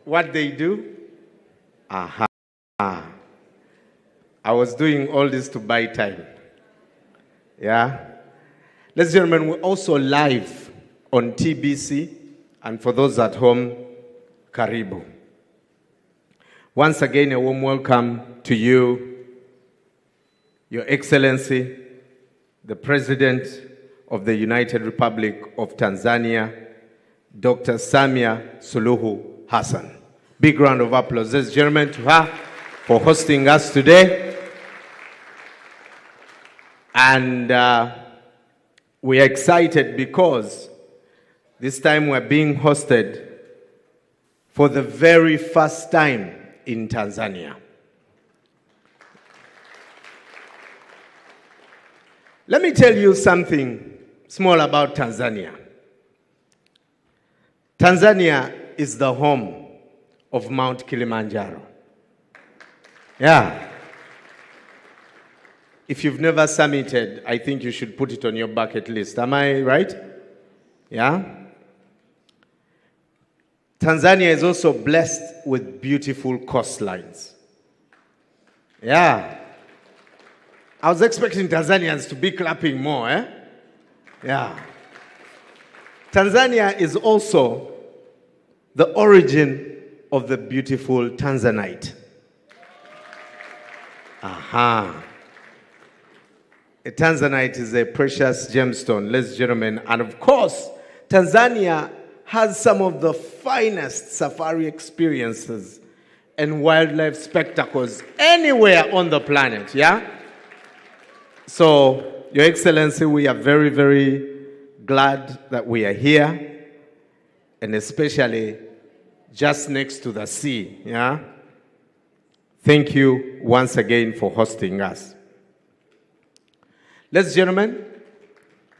what they do? Aha. I was doing all this to buy time. Yeah? Ladies and gentlemen, we're also live on TBC, and for those at home, Karibu. Once again, a warm welcome to you, Your Excellency, the President of the United Republic of Tanzania, Dr. Samia Suluhu Hassan. Big round of applause, ladies and gentlemen, to her for hosting us today. And we are excited because this time we're being hosted for the very first time in Tanzania. Let me tell you something small about Tanzania. Tanzania is the home of Mount Kilimanjaro. Yeah. If you've never summited, I think you should put it on your bucket list. Am I right? Yeah? Tanzania is also blessed with beautiful coastlines. Yeah. I was expecting Tanzanians to be clapping more, eh? Yeah. Tanzania is also the origin of the beautiful Tanzanite. Aha. A Tanzanite is a precious gemstone, ladies and gentlemen. And of course, Tanzania has some of the finest safari experiences and wildlife spectacles anywhere on the planet, yeah? So, Your Excellency, we are very, very glad that we are here, and especially just next to the sea, yeah? Thank you once again for hosting us. Ladies and gentlemen,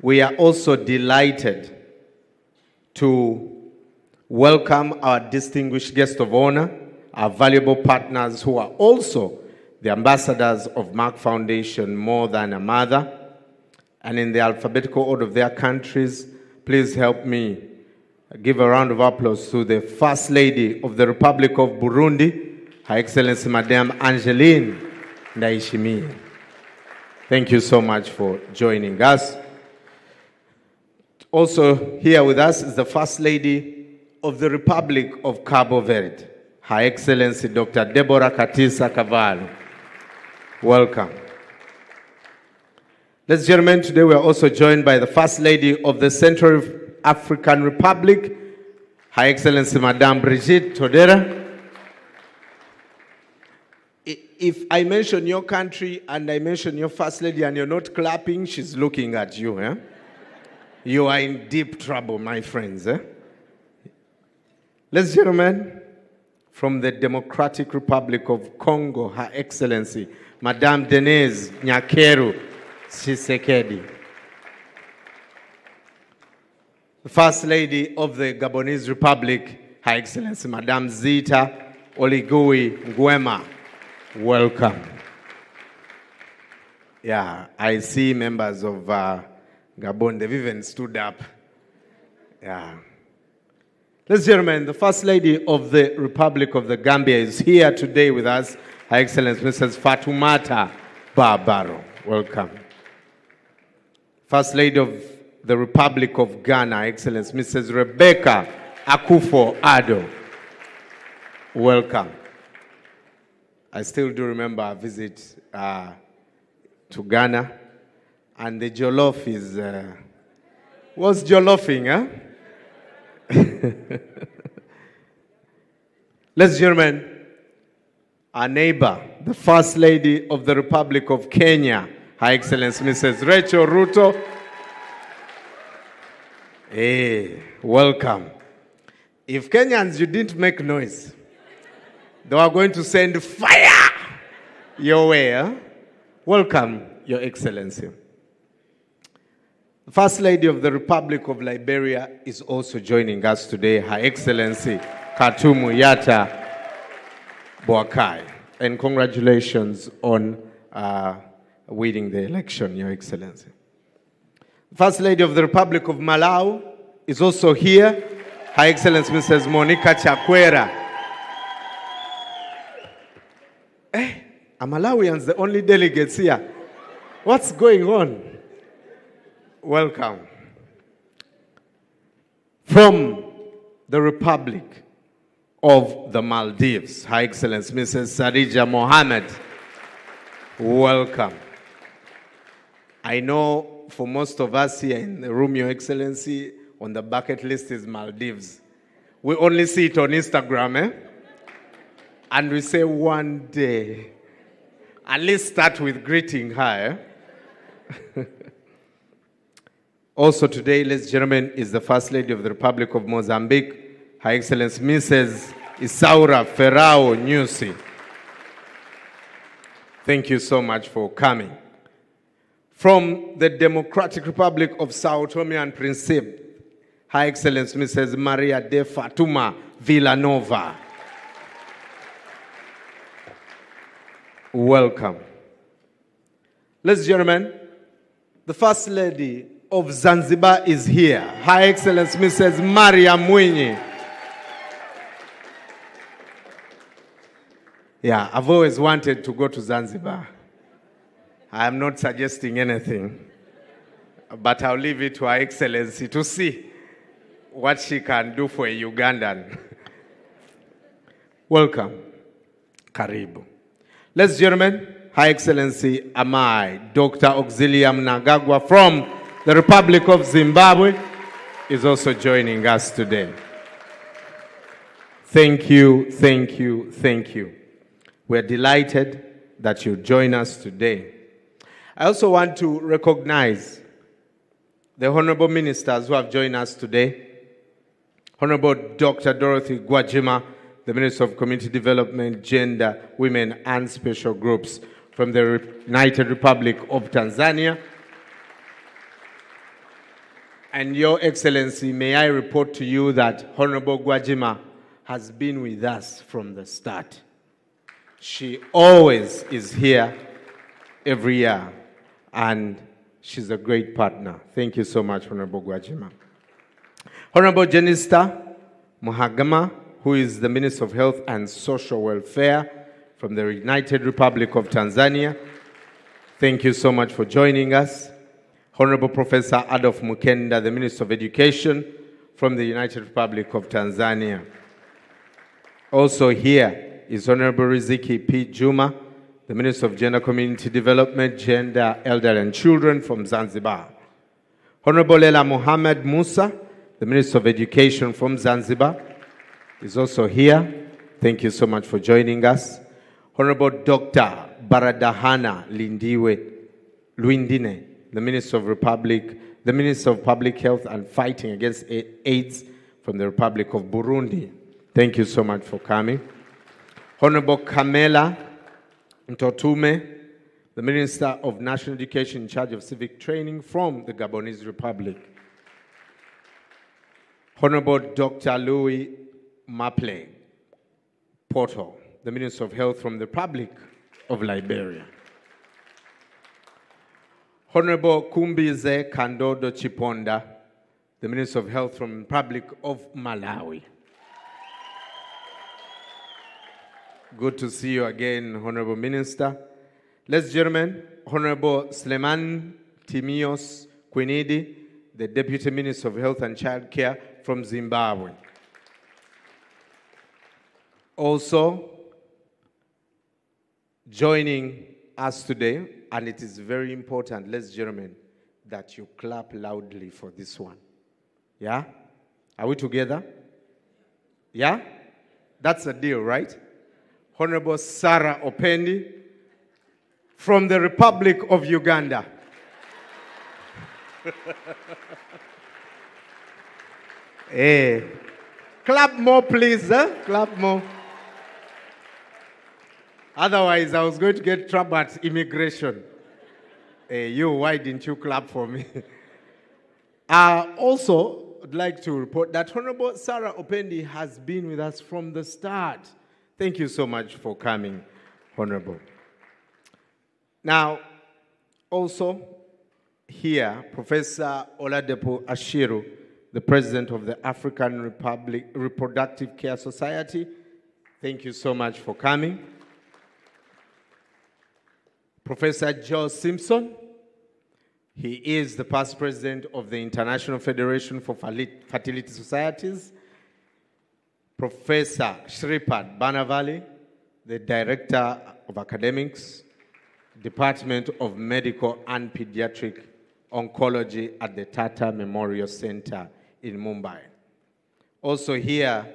we are also delighted to welcome our distinguished guest of honor, our valuable partners who are also the ambassadors of Merck Foundation, More Than a Mother. And in the alphabetical order of their countries, please help me give a round of applause to the First Lady of the Republic of Burundi, Her Excellency Madame Angeline Ndayishimiye. Thank you so much for joining us. Also here with us is the First Lady of the Republic of Cabo Verde, Her Excellency Dr. Deborah Katisa Cavallo. Welcome. Ladies and gentlemen, today we are also joined by the First Lady of the Central African Republic, Her Excellency Madame Brigitte Todera. If I mention your country and I mention your First Lady and you're not clapping, she's looking at you. Eh? You are in deep trouble, my friends. Eh? Ladies and gentlemen, from the Democratic Republic of Congo, Her Excellency, Madame Denise Nyakeru Tshisekedi. The First Lady of the Gabonese Republic, Her Excellency, Madame Zita Oligui Nguema. Welcome. Yeah, I see members of Gabon, they've even stood up. Yeah. Ladies and gentlemen, the First Lady of the Republic of the Gambia is here today with us, Her Excellency Mrs. Fatoumata Barbaro. Welcome. First Lady of the Republic of Ghana, Her Excellency Mrs. Rebecca Akufo-Addo. Welcome. I still do remember a visit to Ghana, and the jollof is, was jollofing, huh? Ladies and gentlemen, our neighbor, the First Lady of the Republic of Kenya, Her Excellency Mrs. Rachel Ruto. Hey, welcome. If Kenyans, you didn't make noise, they are going to send fire your way. Huh? Welcome, Your Excellency. The First Lady of the Republic of Liberia is also joining us today, Her Excellency Katumu Yata Boakai. And congratulations on winning the election, Your Excellency. The First Lady of the Republic of Malawi is also here, Her Excellency Mrs. Monica Chakwera Are Malawians the only delegates here? What's going on? Welcome. From the Republic of the Maldives, Her Excellency Mrs. Sarija Mohammed, welcome. I know for most of us here in the room, Your Excellency, on the bucket list is Maldives. We only see it on Instagram, eh? And we say one day, at least start with greeting her. Eh? Also today, ladies and gentlemen, is the First Lady of the Republic of Mozambique, Her Excellency Mrs. Isaura Ferrao Nyusi. Thank you so much for coming. From the Democratic Republic of Sao Tome and Principe, Her Excellency Mrs. Maria de Fatuma Villanova. Welcome. Ladies and gentlemen, the First Lady of Zanzibar is here. Her Excellency Mrs. Maria Mwinyi. Yeah, I've always wanted to go to Zanzibar. I am not suggesting anything, but I'll leave it to Her Excellency to see what she can do for a Ugandan. Welcome. Karibu. Ladies and gentlemen, Her Excellency Amai, Dr. Auxilium Nagagwa from the Republic of Zimbabwe is also joining us today. Thank you, thank you, thank you. We're delighted that you join us today. I also want to recognize the honorable ministers who have joined us today. Honorable Dr. Dorothy Gwajima, the Minister of Community Development, Gender, Women, and Special Groups from the United Republic of Tanzania. And Your Excellency, may I report to you that Honorable Gwajima has been with us from the start. She always is here every year, and she's a great partner. Thank you so much, Honorable Gwajima. Honorable Jenista Muhagama, who is the Minister of Health and Social Welfare from the United Republic of Tanzania. Thank you so much for joining us. Honorable Professor Adolf Mukenda, the Minister of Education from the United Republic of Tanzania. Also here is Honorable Riziki P. Juma, the Minister of Gender, Community Development, Gender, Elder and Children from Zanzibar. Honorable Leila Mohammed Musa, the Minister of Education from Zanzibar, is also here. Thank you so much for joining us. Honorable Dr. Baradahana Luindine, the Minister of Public Health and Fighting Against AIDS from the Republic of Burundi. Thank you so much for coming. Honorable Kamela Ntotume, the Minister of National Education in charge of civic training from the Gabonese Republic. Honorable Dr. Louis Maple Porto, the Minister of Health from the Republic of Liberia. Honorable Kumbize Kandodo Chiponda, the Minister of Health from the Republic of Malawi. Good to see you again, Honorable Minister. Ladies and gentlemen, Honorable Sleman Timios Quinidi, the Deputy Minister of Health and Child Care from Zimbabwe. Also, joining us today, and it is very important, ladies and gentlemen, that you clap loudly for this one. Yeah? Are we together? Yeah? That's a deal, right? Honorable Sarah Opendi from the Republic of Uganda. Hey, clap more, please. Clap more. Otherwise, I was going to get trouble at immigration. Hey, why didn't you clap for me? Also, I'd like to report that Honorable Sarah Opendi has been with us from the start. Thank you so much for coming, Honorable. Now, also here, Professor Oladepo Ashiru, the President of the African Republic Reproductive Care Society. Thank you so much for coming. Professor Joe Simpson. He is the past president of the International Federation for Fertility Societies. Professor Shripad Banavali, the Director of Academics, Department of Medical and Pediatric Oncology at the Tata Memorial Center in Mumbai. Also here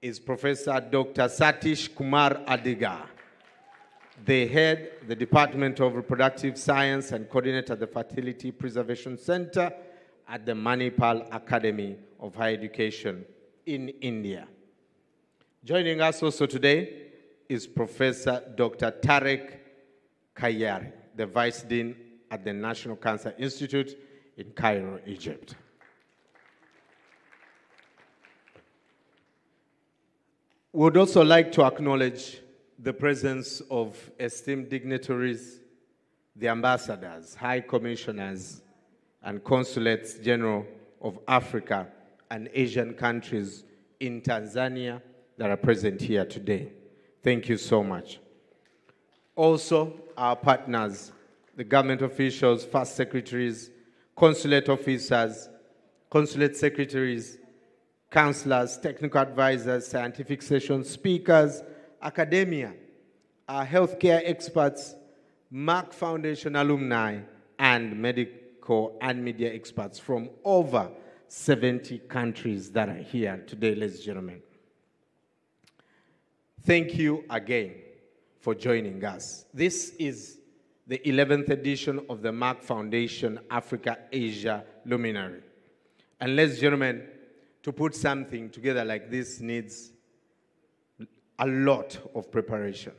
is Professor Dr. Satish Kumar Adiga, the head, the Department of Reproductive Science and coordinator at the Fertility Preservation Center at the Manipal Academy of Higher Education in India. Joining us also today is Professor Dr. Tarek Kayari, the Vice Dean at the National Cancer Institute in Cairo, Egypt. We would also like to acknowledge the presence of esteemed dignitaries, the ambassadors, high commissioners, and consulates general of Africa and Asian countries in Tanzania that are present here today. Thank you so much. Also, our partners, the government officials, first secretaries, consulate officers, consulate secretaries, counselors, technical advisors, scientific session speakers, academia, our healthcare experts, Merck Foundation alumni, and medical and media experts from over 70 countries that are here today, ladies and gentlemen. Thank you again for joining us. This is the 11th edition of the Merck Foundation Africa-Asia Luminary. And ladies and gentlemen, to put something together like this needs a lot of preparation.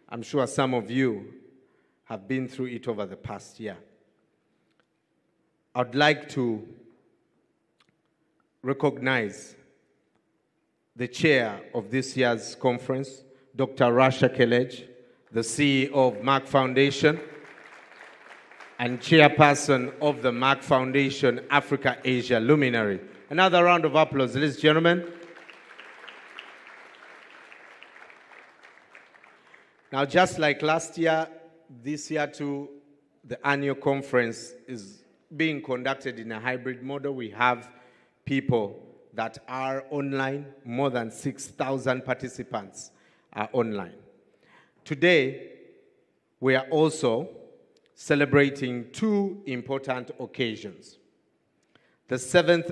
I'm sure some of you have been through it over the past year. I'd like to recognize the chair of this year's conference, Dr. Rasha Kelej, the CEO of Merck Foundation, and chairperson of the Merck Foundation Africa-Asia Luminary. Another round of applause, ladies and gentlemen. Now, just like last year, this year too, the annual conference is being conducted in a hybrid model. We have people that are online. More than 6,000 participants are online. Today, we are also celebrating two important occasions. The 7th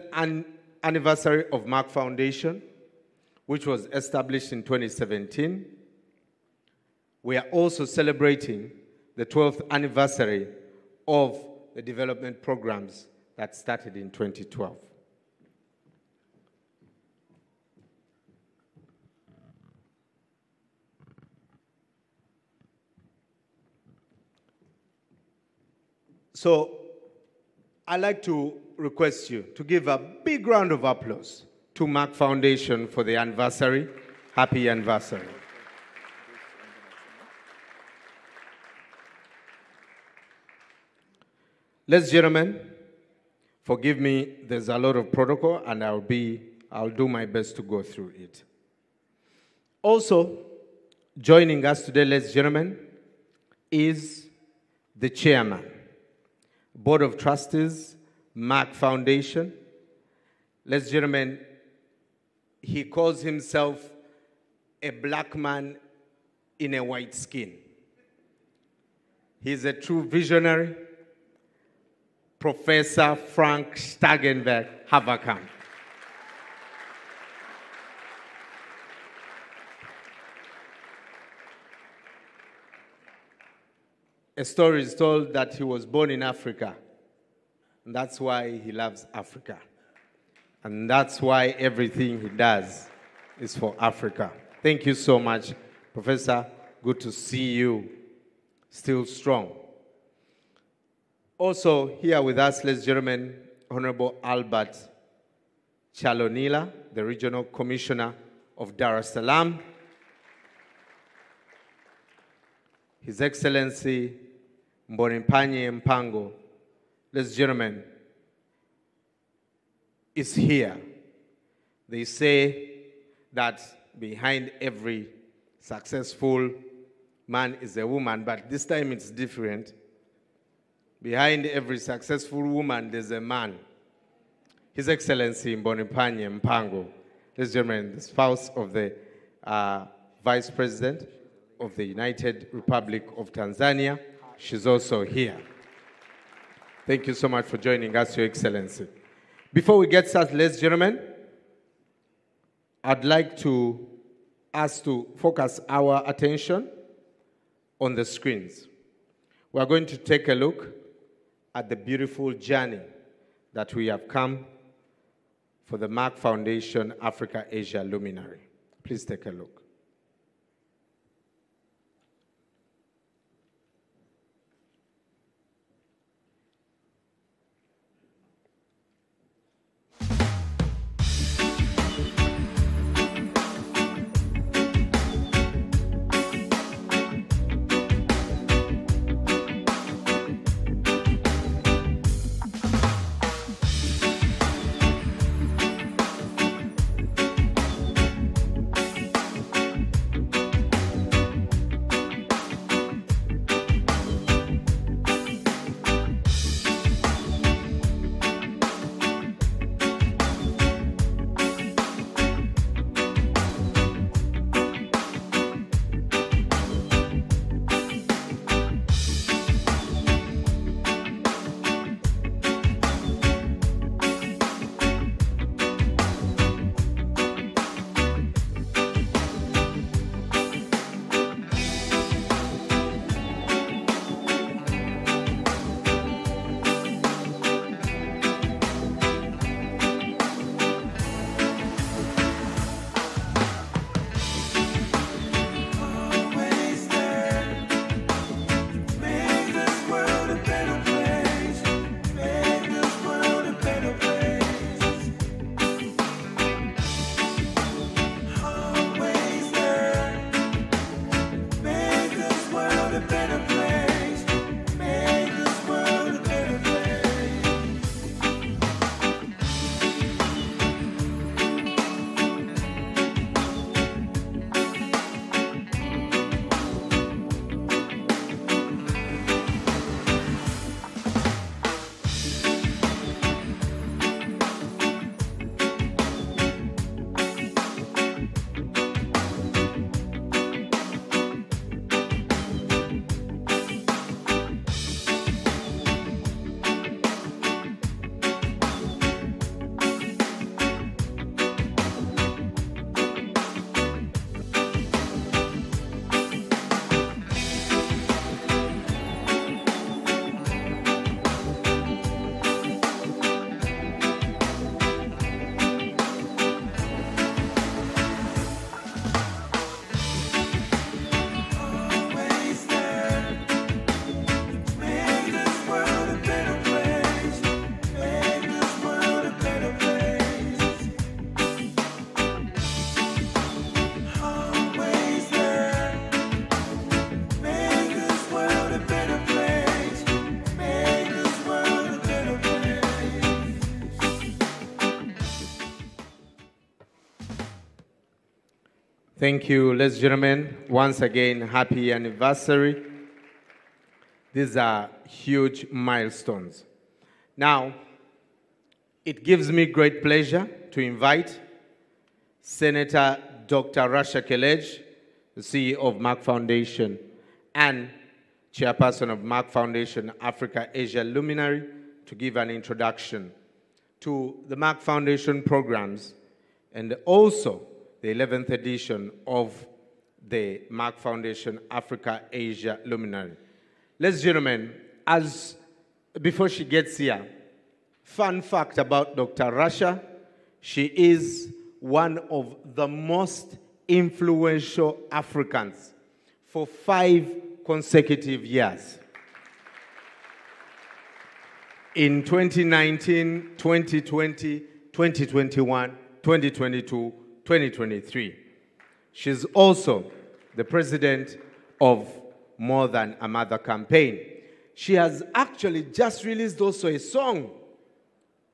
anniversary of Merck Foundation, which was established in 2017. We are also celebrating the 12th anniversary of the development programs that started in 2012. So I'd like to request you to give a big round of applause to Merck Foundation for the anniversary. Happy anniversary. Ladies and gentlemen, forgive me, there's a lot of protocol, and I'll do my best to go through it. Also, joining us today, ladies and gentlemen, is the chairman, Board of Trustees, Merck Foundation. Ladies and gentlemen, he calls himself a black man in a white skin. He's a true visionary. Professor Frank Stagenberg Haverkamp. A story is told that he was born in Africa, and that's why he loves Africa. And that's why everything he does is for Africa. Thank you so much, Professor. Good to see you still strong. Also here with us, ladies and gentlemen, Honorable Albert Chalonila, the Regional Commissioner of Dar es Salaam. His Excellency Mbonimpanye Mpango, ladies and gentlemen, is here. They say that behind every successful man is a woman, but this time it's different. Behind every successful woman, there's a man. His Excellency Mbonipanye Mpango, ladies and gentlemen, the spouse of the Vice President of the United Republic of Tanzania. She's also here. Thank you so much for joining us, Your Excellency. Before we get started, ladies and gentlemen, I'd like us to focus our attention on the screens. We're going to take a look at the beautiful journey that we have come for the Merck Foundation Africa-Asia Luminary. Please take a look. Thank you, ladies and gentlemen. Once again, happy anniversary. These are huge milestones. Now, it gives me great pleasure to invite Senator Dr. Rasha Kelej, the CEO of Merck Foundation and Chairperson of Merck Foundation Africa-Asia Luminary, to give an introduction to the Merck Foundation programs and also the 11th edition of the Merck Foundation Africa-Asia Luminary. Ladies and gentlemen, before she gets here, fun fact about Dr. Rasha, she is one of the most influential Africans for 5 consecutive years. In 2019, 2020, 2021, 2022, 2023. She's also the president of More Than a Mother campaign. She has actually just released also a song.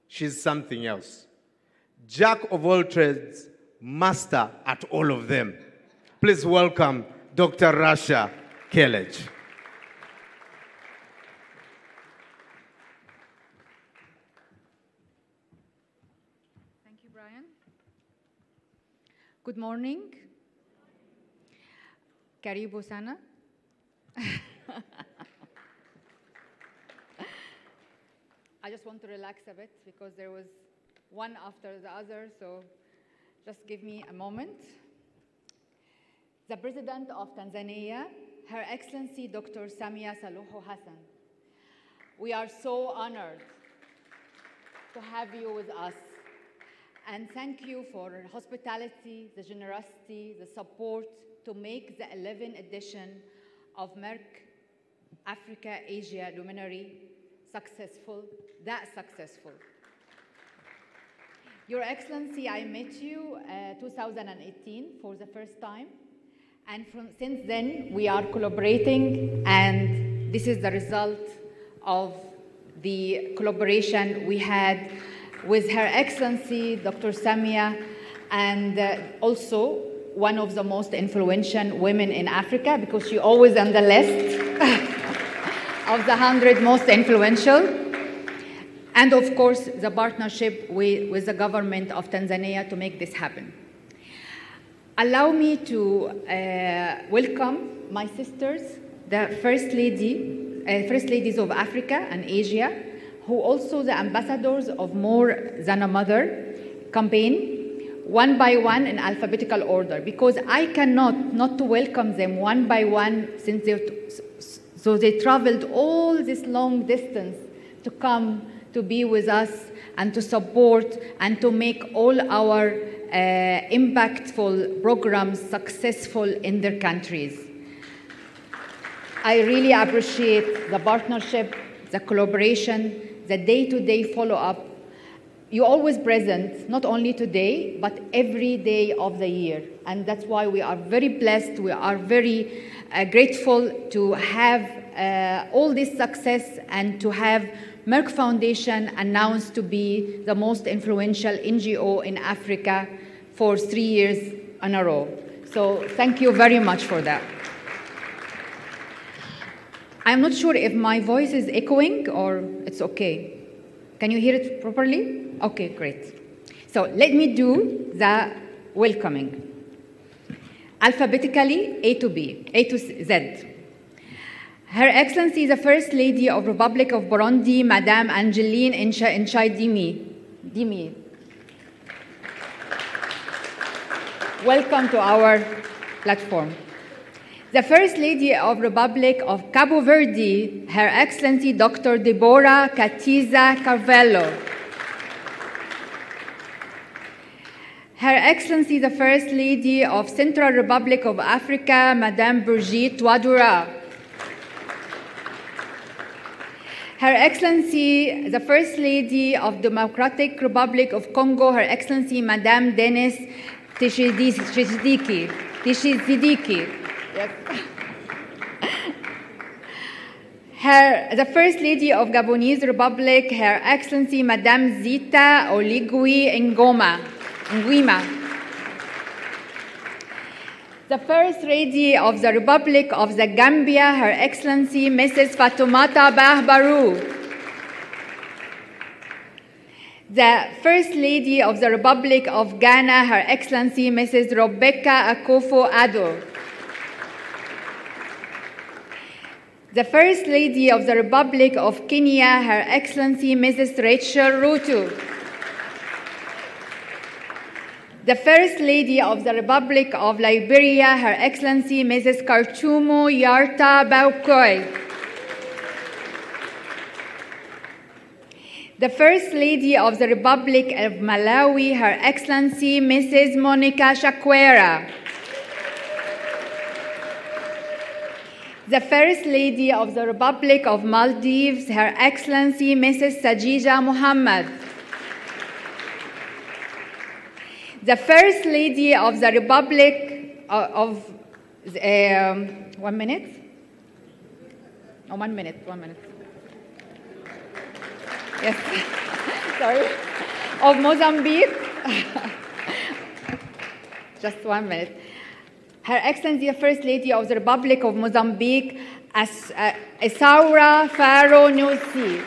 She's something else. Jack of all trades, master at all of them. Please welcome Dr. Rasha Kelej. Thank you, Brian. Good morning. Karibu sana. I just want to relax a bit because there was one after the other, so just give me a moment. The President of Tanzania, Her Excellency Dr. Samia Suluhu Hassan, we are so honored to have you with us. And thank you for the hospitality, the generosity, the support to make the 11th edition of Merck Africa Asia Luminary successful, that successful. Your Excellency, I met you 2018 for the first time. And since then, we are collaborating, and this is the result of the collaboration we had with Her Excellency, Dr. Samia, and also one of the most influential women in Africa, because she's always on the list of the 100 most influential. And of course, the partnership with the government of Tanzania to make this happen. Allow me to welcome my sisters, the First Ladies of Africa and Asia, who also the ambassadors of More Than a Mother campaign, one by one in alphabetical order, because I cannot not to welcome them one by one, since they traveled all this long distance to come to be with us and to support and to make all our impactful programs successful in their countries. I really appreciate the partnership, the collaboration, the day-to-day follow-up. You're always present, not only today, but every day of the year. And that's why we are very blessed, we are very grateful to have all this success and to have Merck Foundation announced to be the most influential NGO in Africa for 3 years in a row. So thank you very much for that. I'm not sure if my voice is echoing or it's okay. Can you hear it properly? Okay, great. So let me do the welcoming. Alphabetically, A to Z. Her Excellency, the First Lady of Republic of Burundi, Madame Angeline Dimi. Welcome to our platform. The First Lady of Republic of Cabo Verde, Her Excellency Dr. Deborah Katiza Carvalho. Her Excellency, the First Lady of Central Republic of Africa, Madame Brigitte Ouattara. Her Excellency, the First Lady of Democratic Republic of Congo, Her Excellency, Madame Denis Tshisekedi. Yes. The First Lady of Gabonese Republic, Her Excellency, Madame Zita Oligui Nguema. The First Lady of the Republic of the Gambia, Her Excellency, Mrs. Fatoumata Bah-Barrow. The First Lady of the Republic of Ghana, Her Excellency, Mrs. Rebecca Akufo-Addo. The First Lady of the Republic of Kenya, Her Excellency, Mrs. Rachel Ruto. The First Lady of the Republic of Liberia, Her Excellency, Mrs. Kartumo Yarta Baukoy. The First Lady of the Republic of Malawi, Her Excellency, Mrs. Monica Chakwera. The First Lady of the Republic of Maldives, Her Excellency, Mrs. Sajida Muhammad. The First Lady of the Republic of 1 minute? Oh, 1 minute, 1 minute. Yes, sorry. Of Mozambique. Just 1 minute. Her Excellency, the First Lady of the Republic of Mozambique, Isaura Faro Nussi.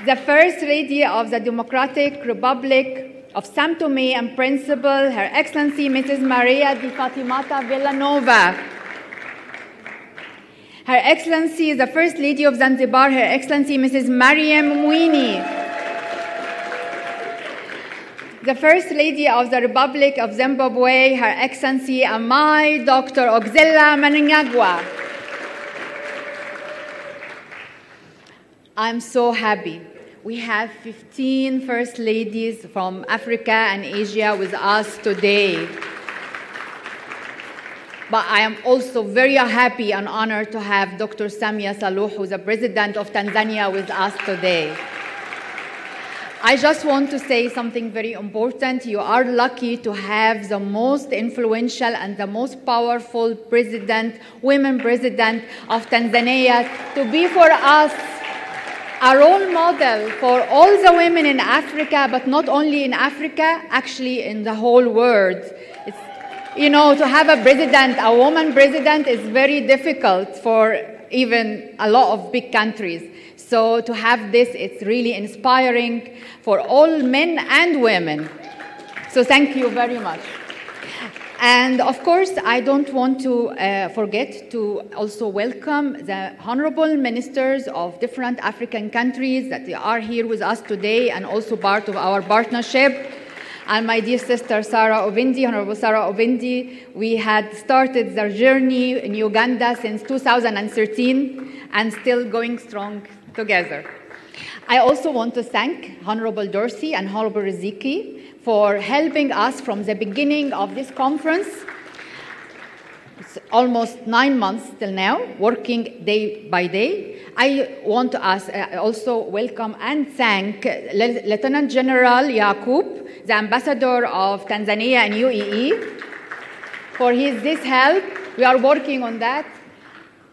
The First Lady of the Democratic Republic of São Tomé and Príncipe, Her Excellency Mrs. Maria di Fatimata Villanova. Her Excellency, the First Lady of Zanzibar, Her Excellency Mrs. Mariam Mwini. The First Lady of the Republic of Zimbabwe, Her Excellency Amai Dr. Oxella Mnangagwa. I'm so happy. We have 15 First Ladies from Africa and Asia with us today. But I am also very happy and honored to have Dr. Samia Suluhu, the President of Tanzania, with us today. I just want to say something very important. You are lucky to have the most influential and the most powerful president, women president of Tanzania, to be for us a role model for all the women in Africa, but not only in Africa, actually in the whole world. It's, you know, to have a president, a woman president, is very difficult for even a lot of big countries. So to have this, it's really inspiring for all men and women. So thank you very much. And of course, I don't want to forget to also welcome the honorable ministers of different African countries that are here with us today and also part of our partnership. And my dear sister, Sarah Obindi, Honorable Sarah Obindi, we had started the journey in Uganda since 2013 and still going strong together. I also want to thank Honorable Dorsey and Honorable Riziki for helping us from the beginning of this conference. It's almost 9 months till now, working day by day. I want to also welcome and thank Lieutenant General Yaqub, the Ambassador of Tanzania and UAE, for this help. We are working on that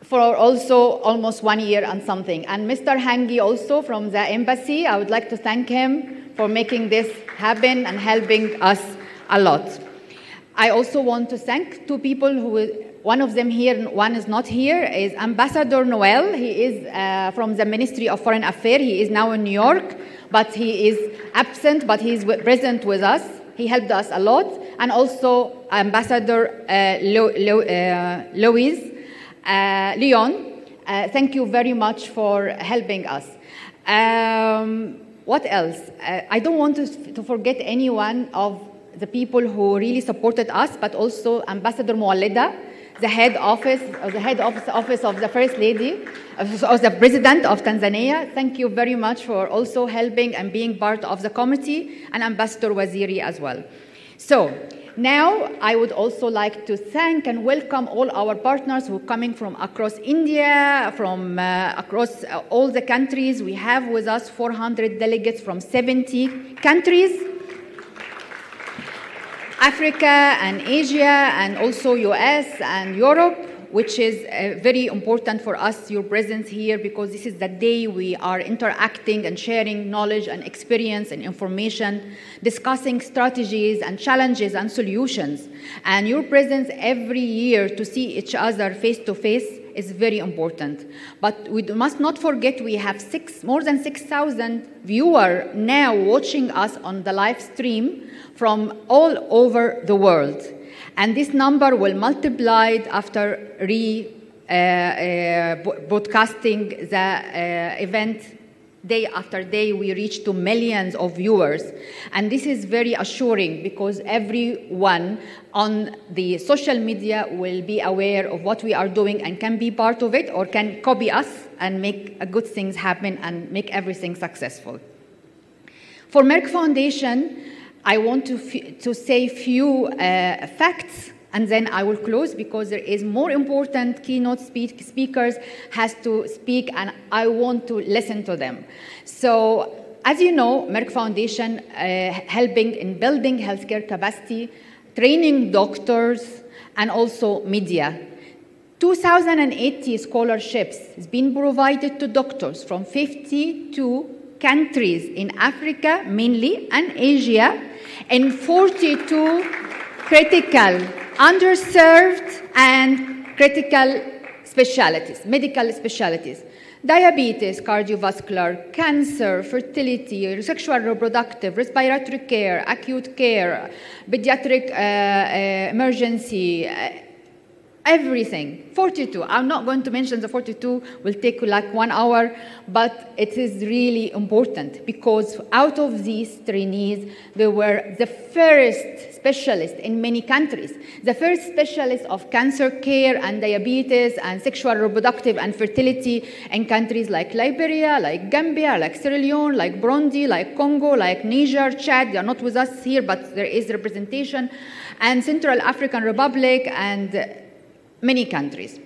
for also almost 1 year and something. And Mr. Hangi also from the embassy, I would like to thank him for making this happen and helping us a lot. I also want to thank two people who, one of them here and one is not here, is Ambassador Noel. He is from the Ministry of Foreign Affairs. He is now in New York, but he is absent, but he is present with us. He helped us a lot. And also Ambassador Leon, thank you very much for helping us. What else? I don't want to forget anyone of the people who really supported us, but also Ambassador Muwallida, the head office of the First Lady, of the President of Tanzania. Thank you very much for also helping and being part of the committee, and Ambassador Waziri as well. So now I would also like to thank and welcome all our partners who are coming from across India, from across all the countries. We have with us 400 delegates from 70 countries. Africa and Asia and also US and Europe, which is very important for us, your presence here, because this is the day we are interacting and sharing knowledge and experience and information, discussing strategies and challenges and solutions. And your presence every year to see each other face to face is very important. But we must not forget we have more than 6,000 viewers now watching us on the live stream from all over the world. And this number will multiply after broadcasting the event day after day. We reach to millions of viewers. And this is very assuring because everyone on the social media will be aware of what we are doing and can be part of it or can copy us and make good things happen and make everything successful. For Merck Foundation, I want to say few facts, and then I will close because there is more important keynote speakers has to speak, and I want to listen to them. So, as you know, Merck Foundation helping in building healthcare capacity, training doctors, and also media. 2,080 scholarships has been provided to doctors from 52 countries in Africa mainly and Asia, in 42 critical, underserved, and critical specialties, medical specialties. Diabetes, cardiovascular, cancer, fertility, sexual reproductive, respiratory care, acute care, pediatric emergency, everything. 42. I'm not going to mention the 42, will take like 1 hour, but it is really important because out of these trainees, they were the first specialists in many countries, the first specialists of cancer care and diabetes and sexual reproductive and fertility in countries like Liberia, like Gambia, like Sierra Leone, like Burundi, like Congo, like Niger, Chad. They are not with us here, but there is representation, and Central African Republic and many countries.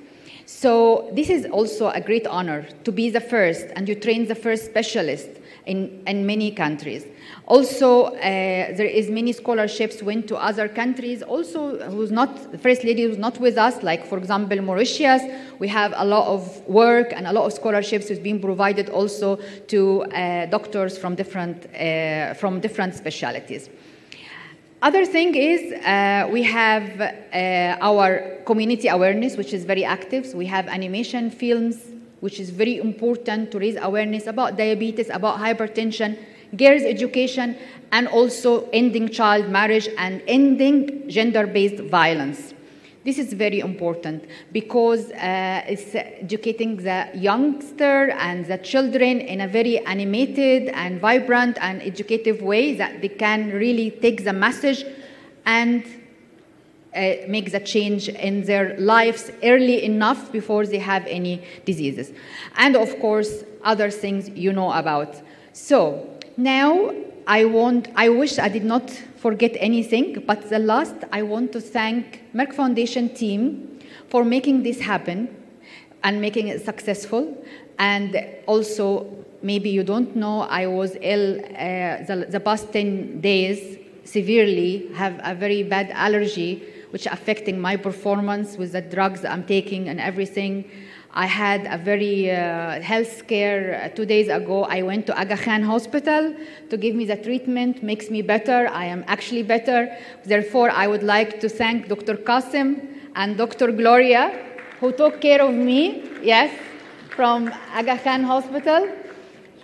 So this is also a great honor to be the first, and you train the first specialist in many countries. Also, there is many scholarships went to other countries. Also, the First Lady who's not with us, like for example, Mauritius, we have a lot of work and a lot of scholarships is being provided also to doctors from different specialties. Other thing is we have our community awareness, which is very active. So we have animation films, which is very important to raise awareness about diabetes, about hypertension, girls' education, and also ending child marriage and ending gender-based violence. This is very important because it's educating the youngster and the children in a very animated and vibrant and educative way that they can really take the message and make the change in their lives early enough before they have any diseases. And of course, other things you know about. So now I wish I did not forget anything, but the last, I want to thank Merck Foundation team for making this happen and making it successful. And also, maybe you don't know, I was ill the past 10 days, severely, have a very bad allergy, which affecting my performance with the drugs I'm taking and everything. I had a very health scare 2 days ago. I went to Aga Khan Hospital to give me the treatment, makes me better. I am actually better. Therefore, I would like to thank Dr. Qasim and Dr. Gloria, who took care of me, yes, from Aga Khan Hospital.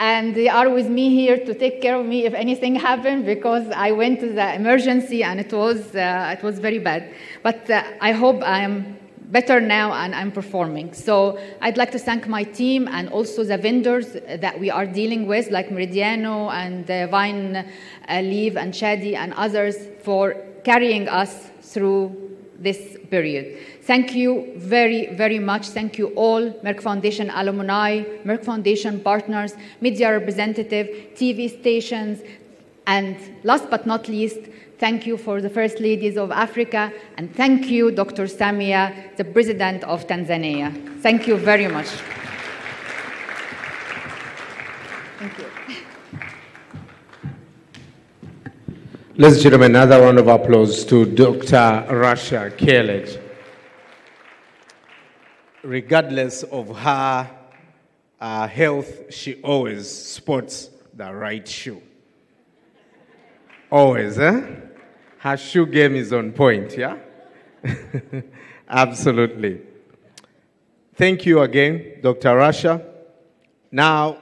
And they are with me here to take care of me if anything happened, because I went to the emergency and it was very bad. But I hope I am better now and I'm performing. So I'd like to thank my team and also the vendors that we are dealing with, like Meridiano and Vine Leaf and Shadi and others, for carrying us through this period. Thank you very, very much. Thank you all, Merck Foundation alumni, Merck Foundation partners, media representative, TV stations, and last but not least, thank you for the First Ladies of Africa, and thank you, Dr. Samia, the President of Tanzania. Thank you very much. Thank you. Ladies and gentlemen, another round of applause to Dr. Rasha Kelej. Regardless of her health, she always sports the right shoe. Always, eh? Her shoe game is on point, yeah? Absolutely. Thank you again, Dr. Rasha. Now,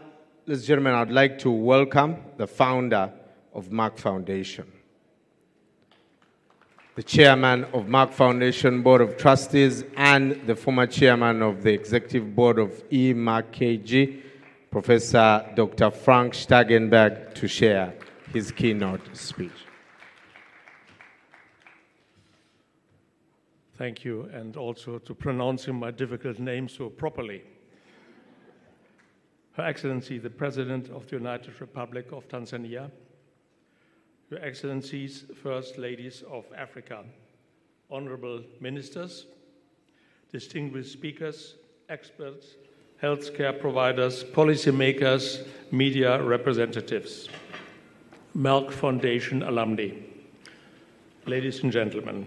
ladies and gentlemen, I'd like to welcome the founder of Merck Foundation, the chairman of Merck Foundation Board of Trustees, and the former chairman of the executive board of Merck KG, Professor Dr. Frank Stagenberg, to share his keynote speech. Thank you, and also to pronouncing my difficult name so properly. Her Excellency, the President of the United Republic of Tanzania, Your Excellencies, First Ladies of Africa, honorable ministers, distinguished speakers, experts, healthcare providers, policymakers, media representatives, Merck Foundation alumni, ladies and gentlemen,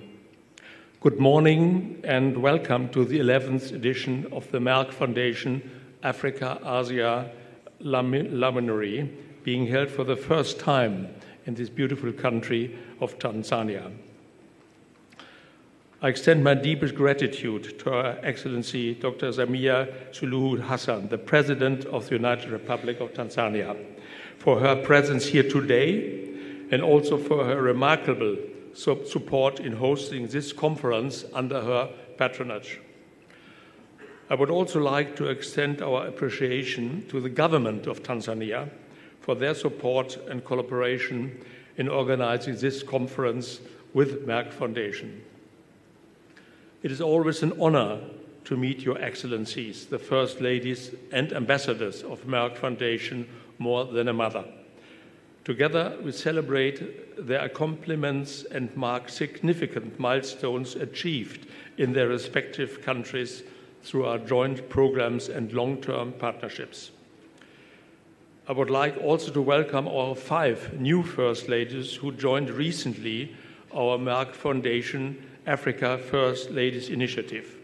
good morning and welcome to the 11th edition of the Merck Foundation Africa-Asia Luminary, being held for the first time in this beautiful country of Tanzania. I extend my deepest gratitude to Her Excellency Dr. Samia Suluhu Hassan, the President of the United Republic of Tanzania, for her presence here today and also for her remarkable support in hosting this conference under her patronage. I would also like to extend our appreciation to the government of Tanzania for their support and collaboration in organizing this conference with Merck Foundation. It is always an honor to meet Your Excellencies, the First Ladies and Ambassadors of Merck Foundation, more than a mother. Together, we celebrate their accomplishments and mark significant milestones achieved in their respective countries through our joint programs and long-term partnerships. I would like also to welcome our 5 new First Ladies who joined recently our Merck Foundation Africa First Ladies Initiative.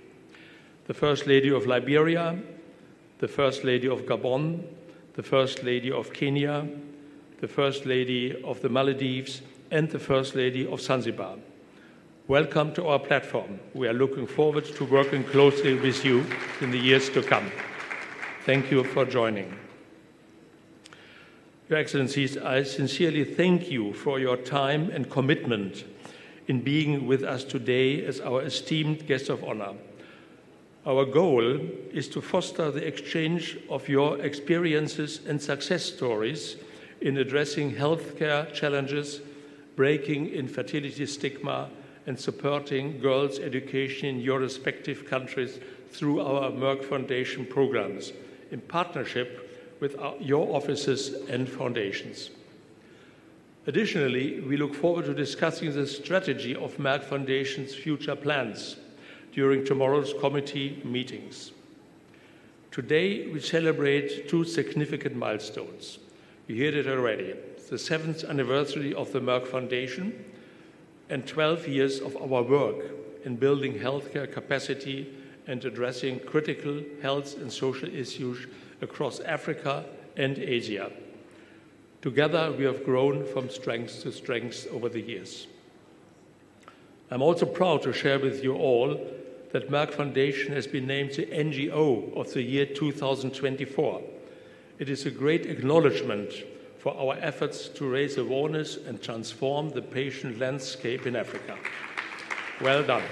The First Lady of Liberia, the First Lady of Gabon, the First Lady of Kenya, the First Lady of the Maldives, and the First Lady of Zanzibar. Welcome to our platform. We are looking forward to working closely with you in the years to come. Thank you for joining. Your Excellencies, I sincerely thank you for your time and commitment in being with us today as our esteemed guest of honor. Our goal is to foster the exchange of your experiences and success stories in addressing healthcare challenges, breaking infertility stigma, and supporting girls' education in your respective countries through our Merck Foundation programs, in partnership with your offices and foundations. Additionally, we look forward to discussing the strategy of Merck Foundation's future plans during tomorrow's committee meetings. Today, we celebrate 2 significant milestones. You heard it already, the 7th anniversary of the Merck Foundation and 12 years of our work in building healthcare capacity and addressing critical health and social issues across Africa and Asia. Together, we have grown from strength to strength over the years. I'm also proud to share with you all that Merck Foundation has been named the NGO of the year 2024. It is a great acknowledgement for our efforts to raise awareness and transform the patient landscape in Africa. Well done.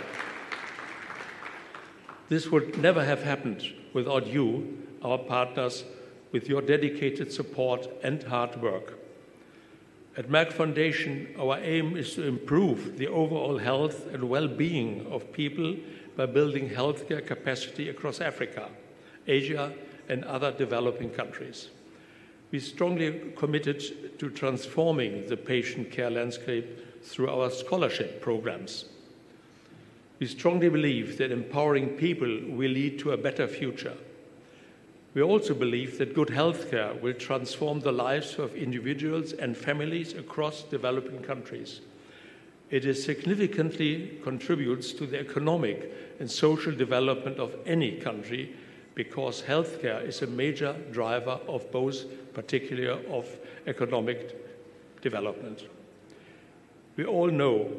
This would never have happened without you, our partners, with your dedicated support and hard work. At Merck Foundation, our aim is to improve the overall health and well-being of people by building healthcare capacity across Africa, Asia, and other developing countries. We strongly committed to transforming the patient care landscape through our scholarship programs. We strongly believe that empowering people will lead to a better future. We also believe that good healthcare will transform the lives of individuals and families across developing countries. It significantly contributes to the economic and social development of any country because healthcare is a major driver of both, particularly of economic development. We all know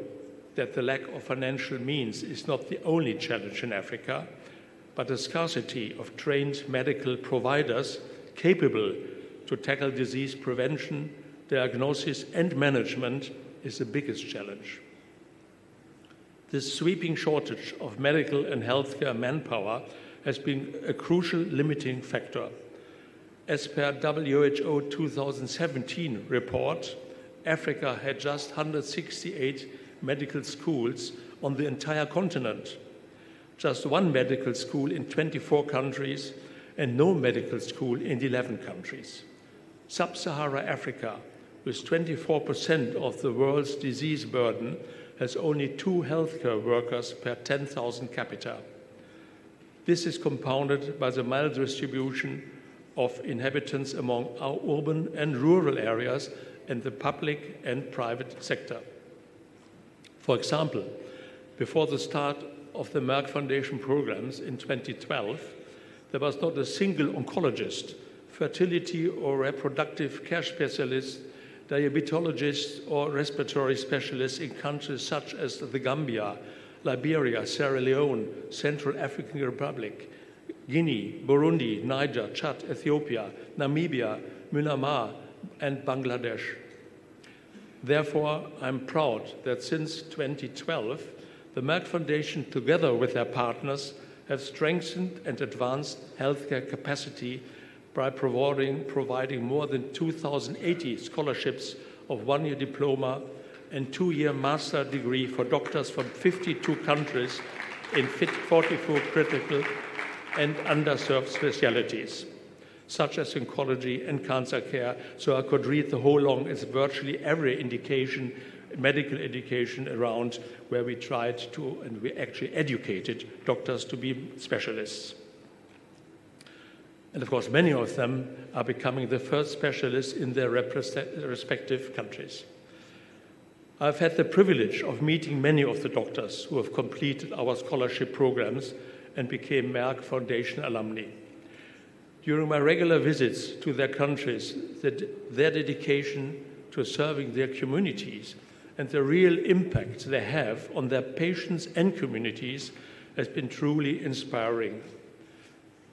that the lack of financial means is not the only challenge in Africa, but the scarcity of trained medical providers capable to tackle disease prevention, diagnosis, and management is the biggest challenge. This sweeping shortage of medical and healthcare manpower has been a crucial limiting factor. As per WHO 2017 report, Africa had just 168 medical schools on the entire continent, just 1 medical school in 24 countries, and no medical school in 11 countries. Sub-Saharan Africa, with 24% of the world's disease burden, has only 2 healthcare workers per 10,000 capita. This is compounded by the maldistribution of inhabitants among our urban and rural areas and the public and private sector. For example, before the start of the Merck Foundation programs in 2012, there was not a single oncologist, fertility or reproductive care specialist, diabetologist or respiratory specialist in countries such as the Gambia, Liberia, Sierra Leone, Central African Republic, Guinea, Burundi, Niger, Chad, Ethiopia, Namibia, Myanmar, and Bangladesh. Therefore, I'm proud that since 2012, the Merck Foundation, together with their partners, have strengthened and advanced healthcare capacity by providing more than 2,080 scholarships of one-year diploma and two-year master degree for doctors from 52 countries in 44 critical and underserved specialties, such as oncology and cancer care. So I could read the whole long, it's virtually every indication, medical education around where we tried to, and we actually educated doctors to be specialists. And of course, many of them are becoming the first specialists in their respective countries. I've had the privilege of meeting many of the doctors who have completed our scholarship programs and became Merck Foundation alumni. During my regular visits to their countries, their dedication to serving their communities and the real impact they have on their patients and communities has been truly inspiring.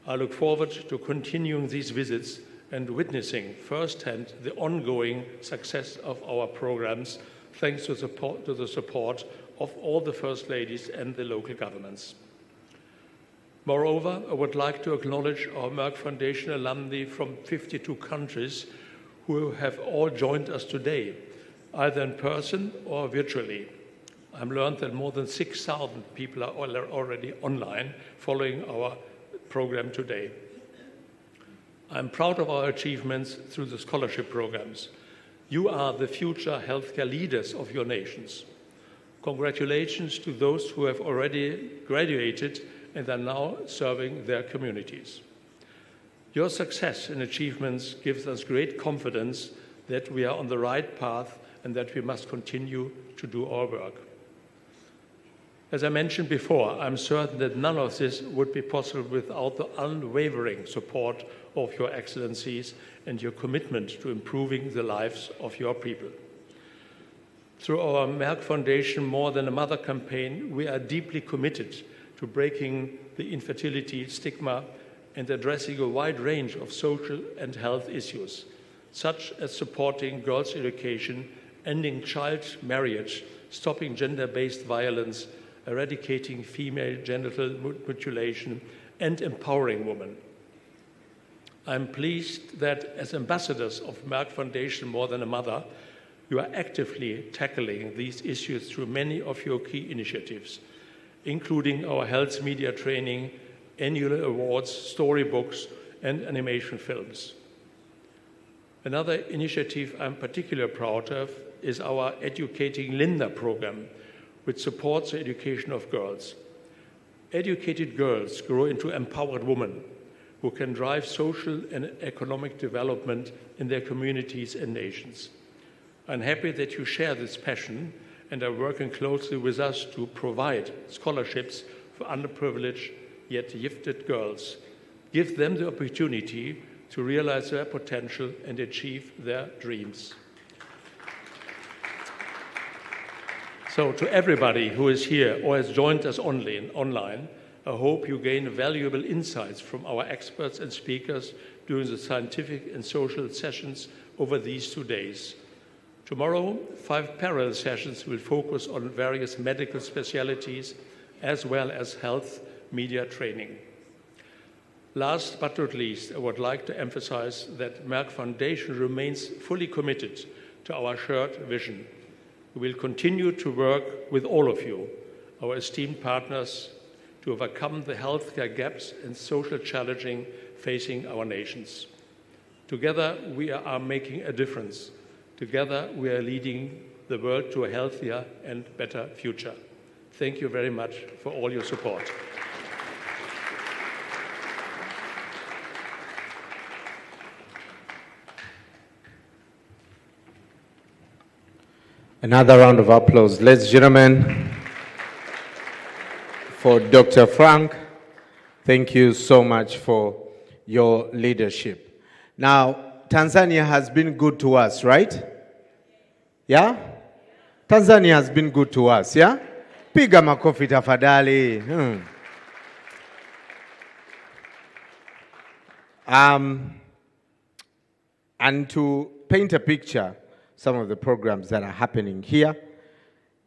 I look forward to continuing these visits and witnessing firsthand the ongoing success of our programs, thanks to the support of all the First Ladies and the local governments. Moreover, I would like to acknowledge our Merck Foundation alumni from 52 countries who have all joined us today, either in person or virtually. I've learned that more than 6,000 people are already online following our program today. I'm proud of our achievements through the scholarship programs. You are the future healthcare leaders of your nations. Congratulations to those who have already graduated and are now serving their communities. Your success and achievements gives us great confidence that we are on the right path and that we must continue to do our work. As I mentioned before, I'm certain that none of this would be possible without the unwavering support of your excellencies and your commitment to improving the lives of your people. Through our Merck Foundation More Than a Mother campaign, we are deeply committed to breaking the infertility stigma and addressing a wide range of social and health issues, such as supporting girls' education, ending child marriage, stopping gender-based violence, eradicating female genital mutilation, and empowering women. I'm pleased that as ambassadors of Merck Foundation More Than a Mother, you are actively tackling these issues through many of your key initiatives, including our health media training, annual awards, storybooks, and animation films. Another initiative I'm particularly proud of is our Educating Linda program, which supports the education of girls. Educated girls grow into empowered women who can drive social and economic development in their communities and nations. I'm happy that you share this passion and are working closely with us to provide scholarships for underprivileged yet gifted girls. Give them the opportunity to realize their potential and achieve their dreams. So to everybody who is here or has joined us online, I hope you gain valuable insights from our experts and speakers during the scientific and social sessions over these 2 days. Tomorrow, 5 parallel sessions will focus on various medical specialties as well as health media training. Last but not least, I would like to emphasize that Merck Foundation remains fully committed to our shared vision. We will continue to work with all of you, our esteemed partners, to overcome the healthcare gaps and social challenges facing our nations. Together, we are making a difference. Together, we are leading the world to a healthier and better future. Thank you very much for all your support. Another round of applause, ladies and gentlemen, for Dr. Frank. Thank you so much for your leadership. Now, Tanzania has been good to us, right? Yeah? Tanzania has been good to us, yeah? Piga makofi tafadhali. And to paint a picture, some of the programs that are happening here,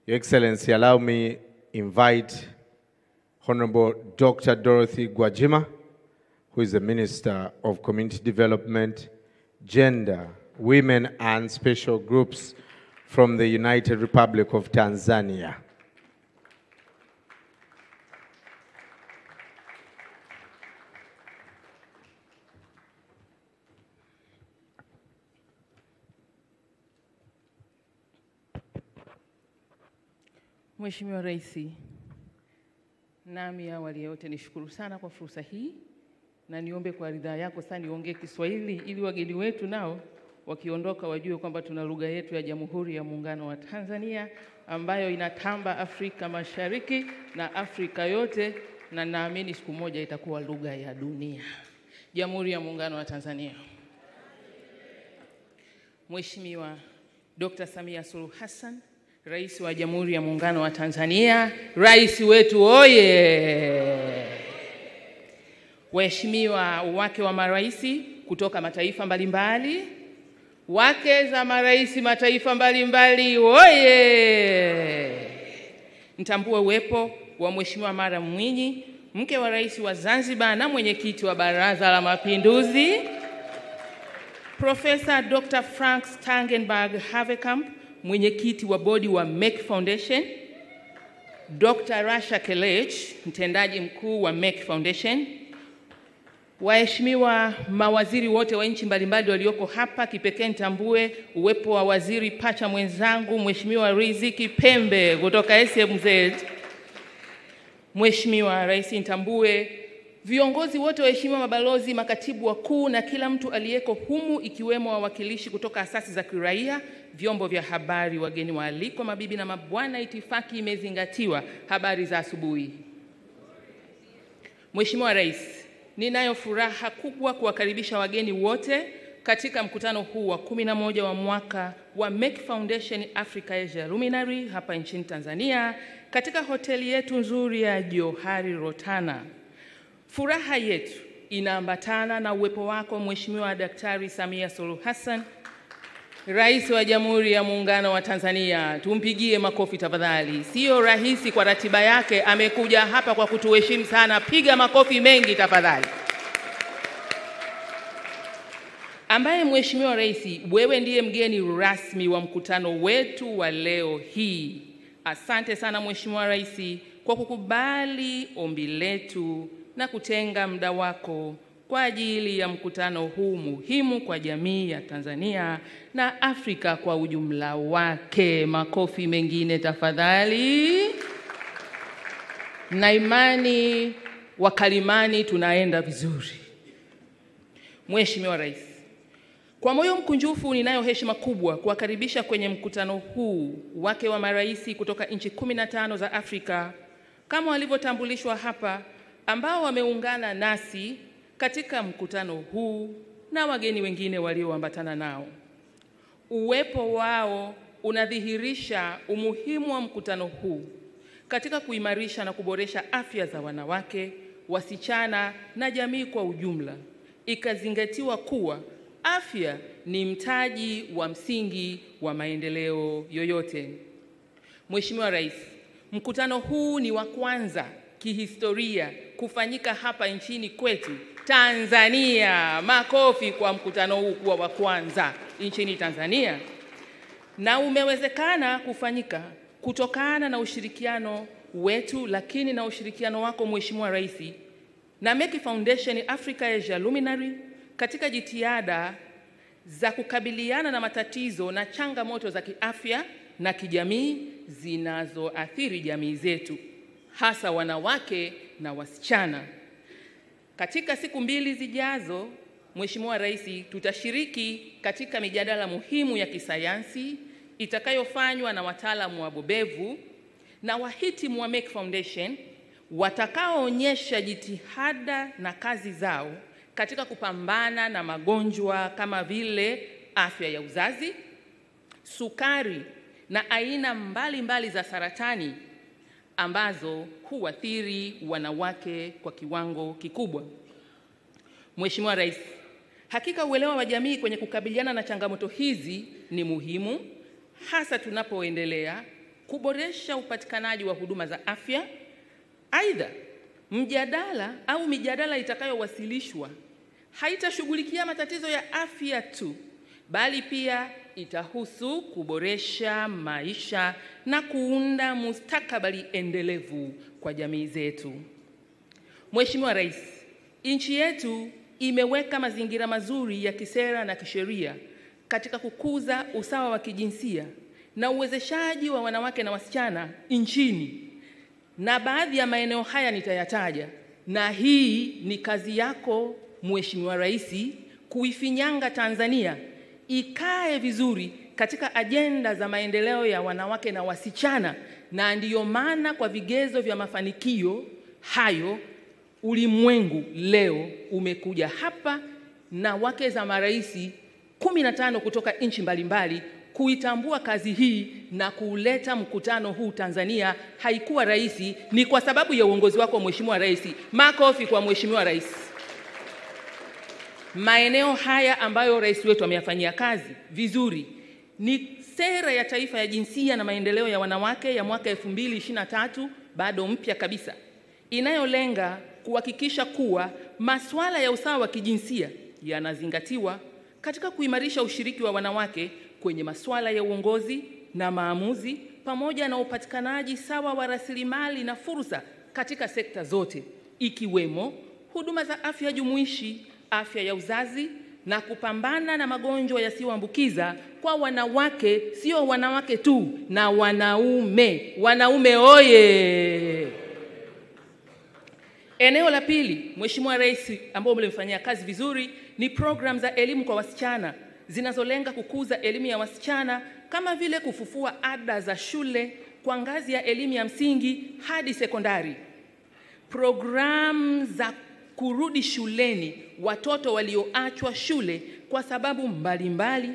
Your Excellency, allow me invite Honorable Dr. Dorothy Gwajima, who is the Minister of Community Development, Gender, Women and Special Groups from the United Republic of Tanzania. Mheshimiwa Rais, nami awali yote nishukuru sana kwa fursa hii na niombe kwa ridhaa yako sana niongee Kiswahili ili wageni wetu nao wakiondoka wajue kwamba tuna lugha yetu ya Jamhuri ya Muungano wa Tanzania ambayo inatamba Afrika Mashariki na Afrika yote, na naamini siku moja itakuwa lugha ya dunia. Jamhuri ya Muungano wa Tanzania. Mheshimiwa Dr. Samia Suluhu Hassan, Rais wa Jamhuri ya Muungano wa Tanzania, Rais wetu oye! Waheshimiwa wake wa maraisi kutoka mataifa mbalimbali, wake za maraisi mataifa mbalimbali oye! Nitambue uwepo wa Mheshimiwa Mara Mwinyi, mke wa Rais wa Zanzibar na mwenyekiti wa Baraza la Mapinduzi, Professor Dr. Frank Stangenberg Havekamp, mwenyekiti wa bodi wa Merck Foundation, Dr. Rasha Kelech, mtendaji mkuu wa Merck Foundation, waheshimiwa mawaziri wote wa nchi mbalimbali walioko hapa, kipekee nitambue uwepo wa waziri pacha mwenzangu Mheshimiwa Riziki Pembe kutoka SMZ. Mheshimiwa Rais, nitambue viongozi wote, waheshimiwa mabalozi, makatibu wakuu na kila mtu aliyeko humu, ikiwemo wawakilishi kutoka asasi za kiraia, vyombo vya habari, wageni waalikwa, mabibi na mabwana, itifaki imezingatiwa. Habari za asubuhi. Mheshimiwa Rais, ninayo furaha kubwa kuwakaribisha wageni wote katika mkutano huu wa 11 wa mwaka wa Merck Foundation Africa Asia Luminary hapa nchini Tanzania katika hoteli yetu nzuri ya Johari Rotana. Furaha yetu inaambatana na uwepo wako Mheshimiwa Daktari Samia Suluhu Hassan, Rais wa Jamhuri ya Muungano wa Tanzania. Tumpigie makofi tafadhali. Sio rahisi kwa ratiba yake, amekuja hapa kwa kutuheshimu sana. Piga makofi mengi tafadhali. Ambaye Mheshimiwa Rais, wewe ndiye mgeni rasmi wa mkutano wetu wa leo hii. Asante sana Mheshimiwa Rais kwa kukubali ombi letu na kutenga muda wako kwa ajili ya mkutano huu muhimu kwa jamii ya Tanzania na Afrika kwa ujumla wake. Makofi mengine tafadhali. Na imani wakalimani tunaenda vizuri. Mheshimiwa Rais, kwa moyo mkunjufu ninayo heshima kubwa kuwakaribisha kwenye mkutano huu wake wa maraisi kutoka nchi 15 za Afrika kama walivyotambulishwa hapa, ambao wameungana nasi katika mkutano huu na wageni wengine walioambatana nao. Uwepo wao unadhihirisha umuhimu wa mkutano huu katika kuimarisha na kuboresha afya za wanawake, wasichana na jamii kwa ujumla, ikazingatiwa kuwa afya ni mtaji wa msingi wa maendeleo yoyote. Mheshimiwa Rais, mkutano huu ni wa kwanza kihistoria kufanyika hapa nchini kwetu Tanzania. Makofi kwa mkutano huu kuwa wa kwanza nchini Tanzania. Na umewezekana kufanyika kutokana na ushirikiano wetu, lakini na ushirikiano wako Mheshimiwa Rais na Merck Foundation Africa Asia Luminary katika jitihada za kukabiliana na matatizo na changamoto za kiafya na kijamii zinazoathiri jamii zetu, hasa wanawake na wasichana. Katika siku 2 zijazo, Mheshimiwa Rais, tutashiriki katika mijadala muhimu ya kisayansi itakayofanywa na wataalamu wabobevu na wahitimu wa Merck Foundation watakaoonyesha jitihada na kazi zao katika kupambana na magonjwa kama vile afya ya uzazi, sukari na aina mbalimbali za saratani, ambazo huathiri wanawake kwa kiwango kikubwa. Mheshimiwa Rais, hakika uelewa wa jamii kwenye kukabiliana na changamoto hizi ni muhimu, hasa tunapoendelea kuboresha upatikanaji wa huduma za afya. Aidha, mijadala itakayowasilishwa haitashughulikia matatizo ya afya tu, bali pia itahusu kuboresha maisha na kuunda mustakabali endelevu kwa jamii zetu. Mheshimiwa Rais, nchi yetu imeweka mazingira mazuri ya kisera na kisheria katika kukuza usawa wa kijinsia na uwezeshaji wa wanawake na wasichana nchini. Na baadhi ya maeneo haya nitayataja, na hii ni kazi yako Mheshimiwa Rais kuifinyanga Tanzania ikae vizuri katika ajenda za maendeleo ya wanawake na wasichana, na ndiyo maana kwa vigezo vya mafanikio hayo ulimwengu leo umekuja hapa na wake za marais 15 kutoka nchi mbalimbali kuitambua kazi hii na kuleta mkutano huu Tanzania. Haikuwa rahisi, ni kwa sababu ya uongozi wako Mheshimiwa Rais. Makofi kwa Mheshimiwa Rais. Maeneo haya ambayo rais wetu ameyafanyia kazi vizuri ni sera ya taifa ya jinsia na maendeleo ya wanawake ya mwaka 2023, bado mpya kabisa, inayolenga kuhakikisha kuwa masuala ya usawa wa kijinsia yanazingatiwa katika kuimarisha ushiriki wa wanawake kwenye masuala ya uongozi na maamuzi, pamoja na upatikanaji sawa wa rasilimali na fursa katika sekta zote, ikiwemo huduma za afya jumuishi, afya ya uzazi, na kupambana na magonjwa yasiyoambukiza kwa wanawake, sio wanawake tu, na wanaume. Wanaume oye! Eneo la pili, Mheshimiwa Rais, ambao mlimfanyia kazi vizuri, ni program za elimu kwa wasichana zinazolenga kukuza elimu ya wasichana, kama vile kufufua ada za shule kwa ngazi ya elimu ya msingi hadi sekondari, program za kurudi shuleni watoto walioachwa shule kwa sababu mbalimbali,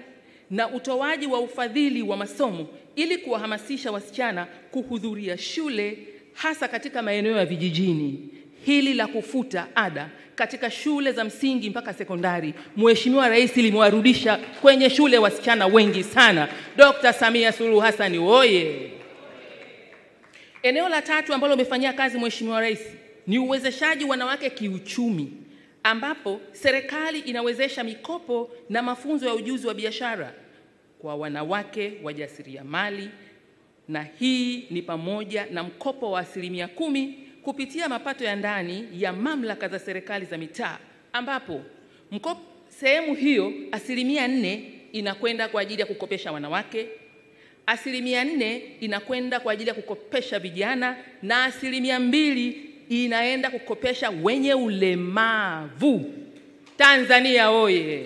na utoaji wa ufadhili wa masomo ili kuwahamasisha wasichana kuhudhuria shule, hasa katika maeneo ya vijijini. Hili la kufuta ada katika shule za msingi mpaka sekondari, Mheshimiwa Rais limewarudisha kwenye shule wasichana wengi sana. Dr. Samia Suluhu Hassan oye! Eneo la tatu ambalo umefanyia kazi Mheshimiwa Rais ni uwezeshaji wanawake kiuchumi, ambapo serikali inawezesha mikopo na mafunzo ya ujuzi wa biashara kwa wanawake wajasiriamali, na hii ni pamoja na mkopo wa 10% kupitia mapato ya ndani ya mamlaka za serikali za mitaa, ambapo sehemu hiyo 4% inakwenda kwa ajili ya kukopesha wanawake, 4% inakwenda kwa ajili ya kukopesha vijana, na 2% inaenda kukopesha wenye ulemavu. Tanzania oye!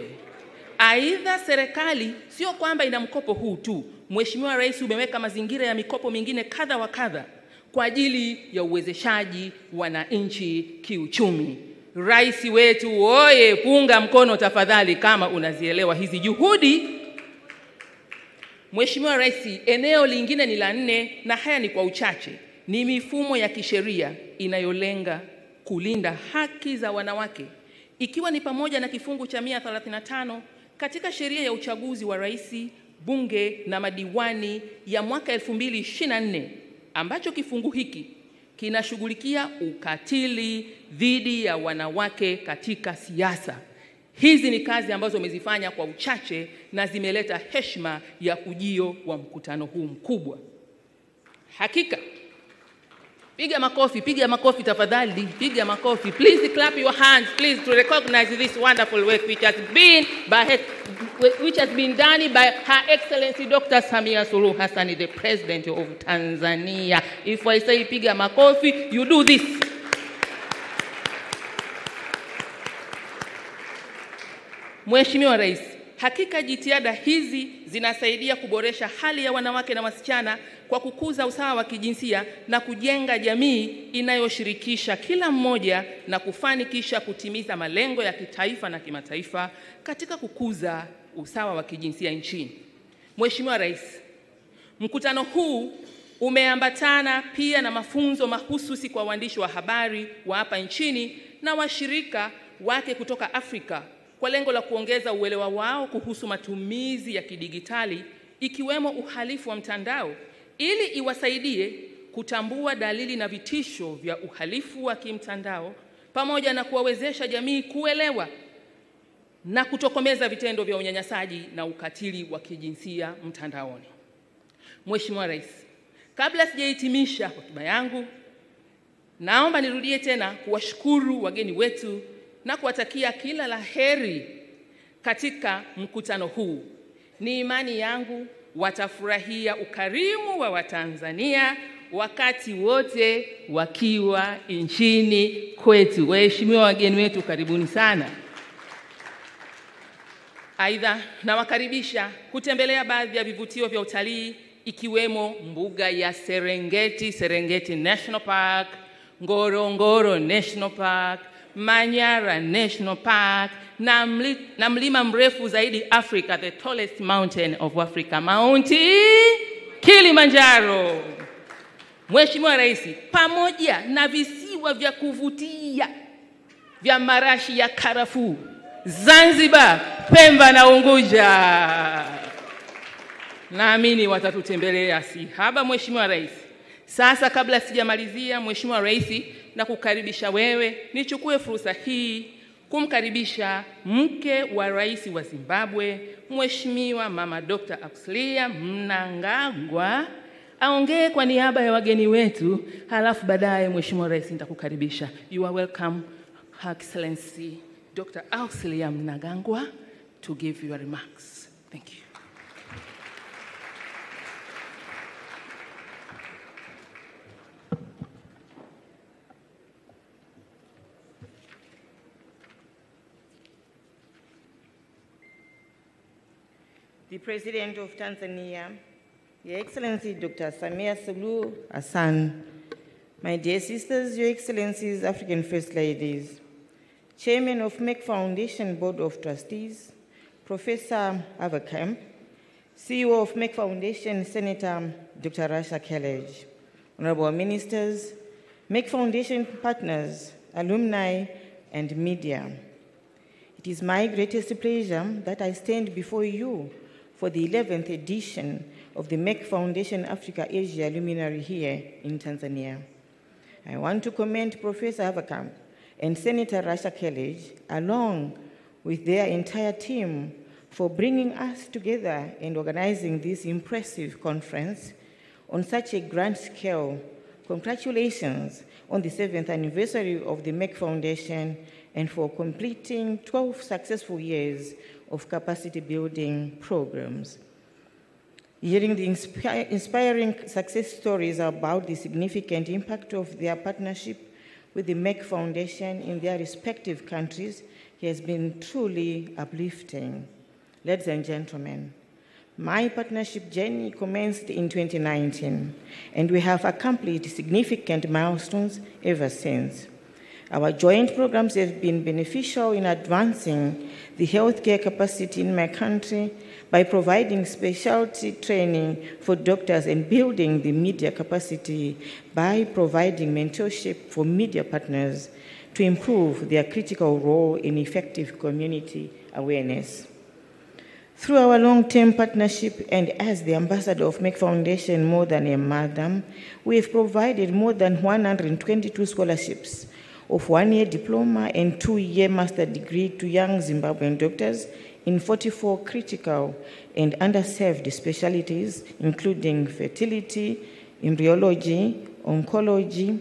Aidha, serikali sio kwamba ina mkopo huu tu. Mheshimiwa Rais umeweka mazingira ya mikopo mingine kadha wa kadha kwa ajili ya uwezeshaji wananchi kiuchumi. Rais wetu oye! Punga mkono tafadhali kama unazielewa hizi juhudi. Mheshimiwa Rais, eneo lingine ni la 4, na haya ni kwa uchache, ni mifumo ya kisheria inayolenga kulinda haki za wanawake, ikiwa ni pamoja na kifungu cha 135 katika sheria ya uchaguzi wa rais, bunge na madiwani ya mwaka 2024, ambacho kifungu hiki kinashughulikia ukatili dhidi ya wanawake katika siasa. Hizi ni kazi ambazo umezifanya kwa uchache na zimeleta heshima ya ujio wa mkutano huu mkubwa. Hakika, piga makofi tafadhali, piga makofi. Please clap your hands, please, to recognize this wonderful work which has been done by Her Excellency Dr. Samia Suluhu Hassan, the President of Tanzania. If I say piga makofi, you do this. Mheshimiwa Rais, hakika jitihada hizi zinasaidia kuboresha hali ya wanawake na wasichana kwa kukuza usawa wa kijinsia na kujenga jamii inayoshirikisha kila mmoja na kufanikisha kutimiza malengo ya kitaifa na kimataifa katika kukuza usawa wa kijinsia nchini. Mheshimiwa Rais, mkutano huu Umeambatana pia na mafunzo mahususi kwa waandishi wa habari wa hapa nchini na washirika wake kutoka Afrika kwa lengo la kuongeza uelewa wao kuhusu matumizi ya kidigitali ikiwemo uhalifu wa mtandao ili iwasaidie kutambua dalili na vitisho vya uhalifu wa kimtandao pamoja na kuwawezesha jamii kuelewa na kutokomeza vitendo vya unyanyasaji na ukatili wa kijinsia mtandaoni. Mheshimiwa Rais, kabla sijahitimisha hotuba yangu, naomba nirudie tena kuwashukuru wageni wetu na kuwatakia kila la heri katika mkutano huu. Ni imani yangu watafurahia ukarimu wa Watanzania wakati wote wakiwa nchini kwetu. Waheshimiwa wageni wetu, karibuni sana. Aidha, nawakaribisha kutembelea baadhi ya vivutio vya utalii ikiwemo mbuga ya Serengeti National Park, Ngorongoro National Park, Manyara National Park na mlima mrefu zaidi Africa, the tallest mountain of Africa, Mount Kilimanjaro. Mheshimiwa Rais, pamoja na visiwa vya kuvutia vya marashi ya karafuu, Zanzibar, Pemba na Unguja, naamini watatutembelea si haba. Mheshimiwa Rais, sasa kabla sijamalizia, Mheshimiwa Rais, na kukaribisha wewe, nichukue fursa hii kumkaribisha mke wa Rais wa Zimbabwe, Mheshimiwa Mama Dr. Akishiriki Mnangagwa, aongee kwa niaba ya wageni wetu, halafu baadaye Mheshimiwa Rais nitakukaribisha. You are welcome, Her Excellency Dr. Akishiriki Mnangagwa, to give your remarks. Thank you. The President of Tanzania, Your Excellency Dr. Samia Suluhu Hassan, my dear sisters, Your Excellencies, African First Ladies, Chairman of Merck Foundation Board of Trustees, Professor Averkamp, CEO of Merck Foundation, Senator Dr. Rasha Kelej, Honorable Ministers, Merck Foundation partners, alumni, and media. It is my greatest pleasure that I stand before you for the 11th edition of the Merck Foundation Africa Asia Luminary here in Tanzania. I want to commend Professor Averkamp and Senator Rasha Kelej, along with their entire team, for bringing us together and organizing this impressive conference on such a grand scale. Congratulations on the 7th anniversary of the Merck Foundation and for completing 12 successful years of capacity building programs. Hearing the inspiring success stories about the significant impact of their partnership with the Merck Foundation in their respective countries has been truly uplifting. Ladies and gentlemen, my partnership journey commenced in 2019, and we have accomplished significant milestones ever since. Our joint programs have been beneficial in advancing the healthcare capacity in my country by providing specialty training for doctors and building the media capacity by providing mentorship for media partners to improve their critical role in effective community awareness. Through our long-term partnership and as the ambassador of Merck Foundation more than a madam, we have provided more than 122 scholarships of 1-year diploma and 2-year master degree to young Zimbabwean doctors in 44 critical and underserved specialties, including fertility, embryology, oncology,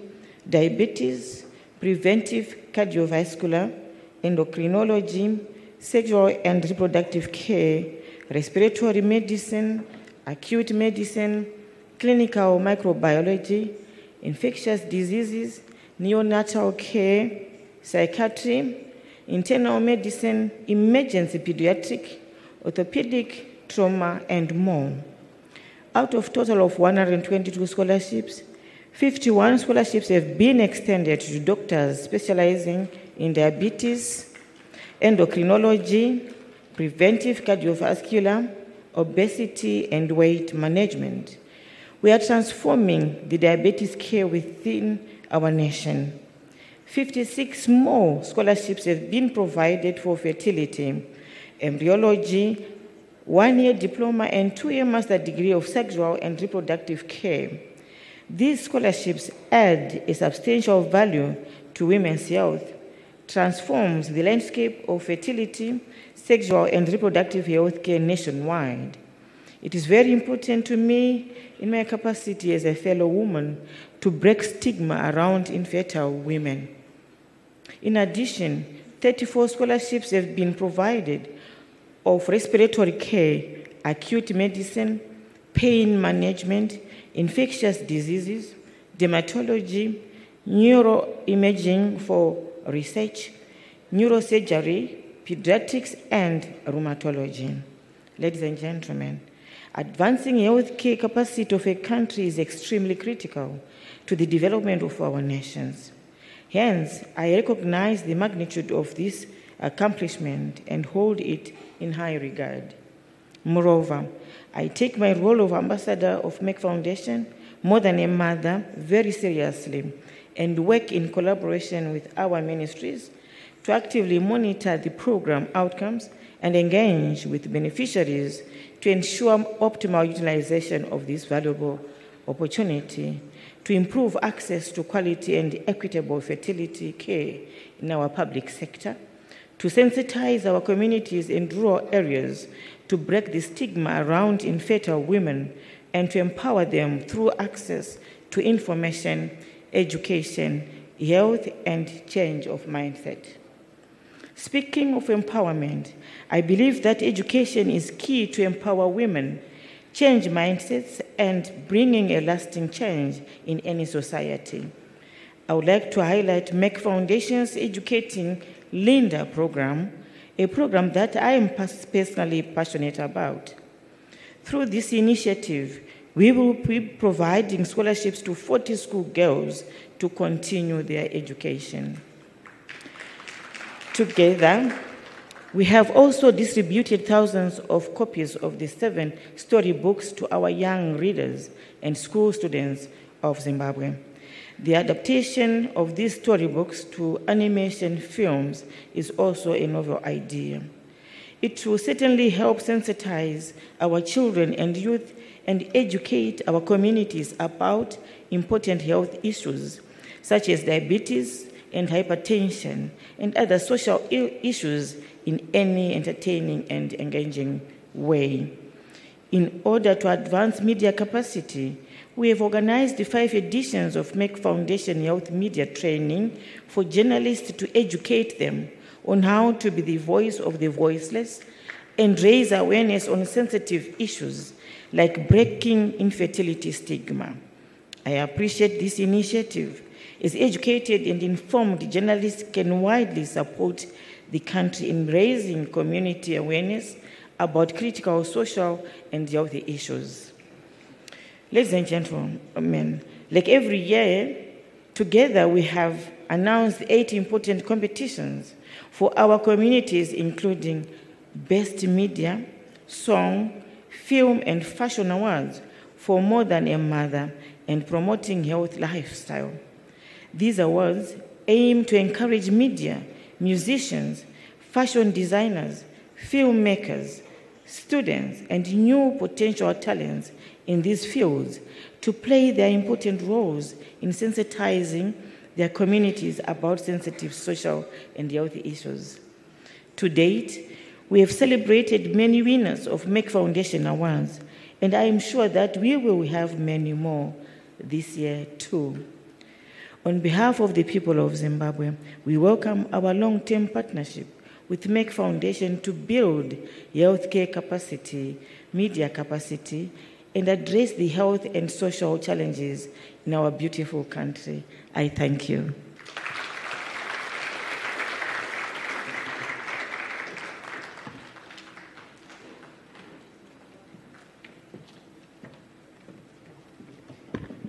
diabetes, preventive cardiovascular, endocrinology, sexual and reproductive care, respiratory medicine, acute medicine, clinical microbiology, infectious diseases, neonatal care, psychiatry, internal medicine, emergency pediatric, orthopedic, trauma, and more. Out of total of 122 scholarships, 51 scholarships have been extended to doctors specializing in diabetes, endocrinology, preventive cardiovascular, obesity, and weight management. We are transforming the diabetes care within our nation. 56 more scholarships have been provided for fertility, embryology, 1-year diploma, and 2-year master degree of sexual and reproductive care. These scholarships add a substantial value to women's health, transforms the landscape of fertility, sexual and reproductive health care nationwide. It is very important to me, in my capacity as a fellow woman, to break stigma around infertile women. In addition, 34 scholarships have been provided of respiratory care, acute medicine, pain management, infectious diseases, dermatology, neuroimaging for research, neurosurgery, pediatrics, and rheumatology. Ladies and gentlemen, advancing healthcare capacity of a country is extremely critical to the development of our nations. Hence, I recognize the magnitude of this accomplishment and hold it in high regard. Moreover, I take my role of ambassador of Merck Foundation, more than a mother, very seriously, and work in collaboration with our ministries to actively monitor the program outcomes and engage with beneficiaries to ensure optimal utilization of this valuable opportunity to improve access to quality and equitable fertility care in our public sector, to sensitize our communities in rural areas to break the stigma around infertile women, and to empower them through access to information, education, health, and change of mindset. Speaking of empowerment, I believe that education is key to empower women, change mindsets, and bringing a lasting change in any society. I would like to highlight Merck Foundation's Educating Linda program, a program that I am personally passionate about. Through this initiative, we will be providing scholarships to 40 schoolgirls to continue their education. Together, we have also distributed thousands of copies of the 7 storybooks to our young readers and school students of Zimbabwe. The adaptation of these storybooks to animation films is also a novel idea. It will certainly help sensitize our children and youth and educate our communities about important health issues such as diabetes and hypertension and other social issues in any entertaining and engaging way. In order to advance media capacity, we have organized the 5 editions of Merck Foundation Health Media Training for journalists to educate them on how to be the voice of the voiceless and raise awareness on sensitive issues like breaking infertility stigma. I appreciate this initiative, as educated and informed journalists can widely support the country in raising community awareness about critical social and health issues. Ladies and gentlemen, like every year, together we have announced 8 important competitions for our communities, including Best Media, Song, Film, and Fashion Awards for More Than a Mother and Promoting Health Lifestyle. These awards aim to encourage media, musicians, fashion designers, filmmakers, students, and new potential talents in these fields to play their important roles in sensitizing their communities about sensitive social and health issues. To date, we have celebrated many winners of Merck Foundation Awards, and I am sure that we will have many more this year too. On behalf of the people of Zimbabwe, we welcome our long-term partnership with Merck Foundation to build healthcare capacity, media capacity, and address the health and social challenges in our beautiful country. I thank you.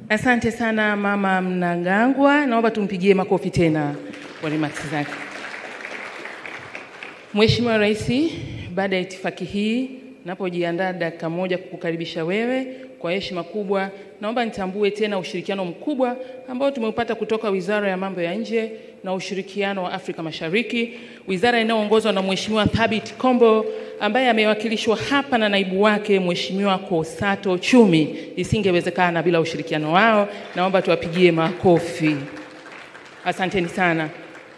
Asante sana Mama Mnangagwa, naomba tumpigie makofi tena kwa remarks zake. Mheshimiwa Rais, baada ya itifaki hii napojiandaa dakika moja kukukaribisha wewe kwa heshima kubwa, naomba nitambue tena ushirikiano mkubwa ambao tumeupata kutoka Wizara ya Mambo ya Nje na Ushirikiano wa Afrika Mashariki, wizara inayoongozwa na Mheshimiwa Thabit Kombo ambaye amewakilishwa hapa na naibu wake Mheshimiwa Kosato Chumi. Isingewezekana bila ushirikiano wao. Naomba tuwapigie makofi. Asanteni sana.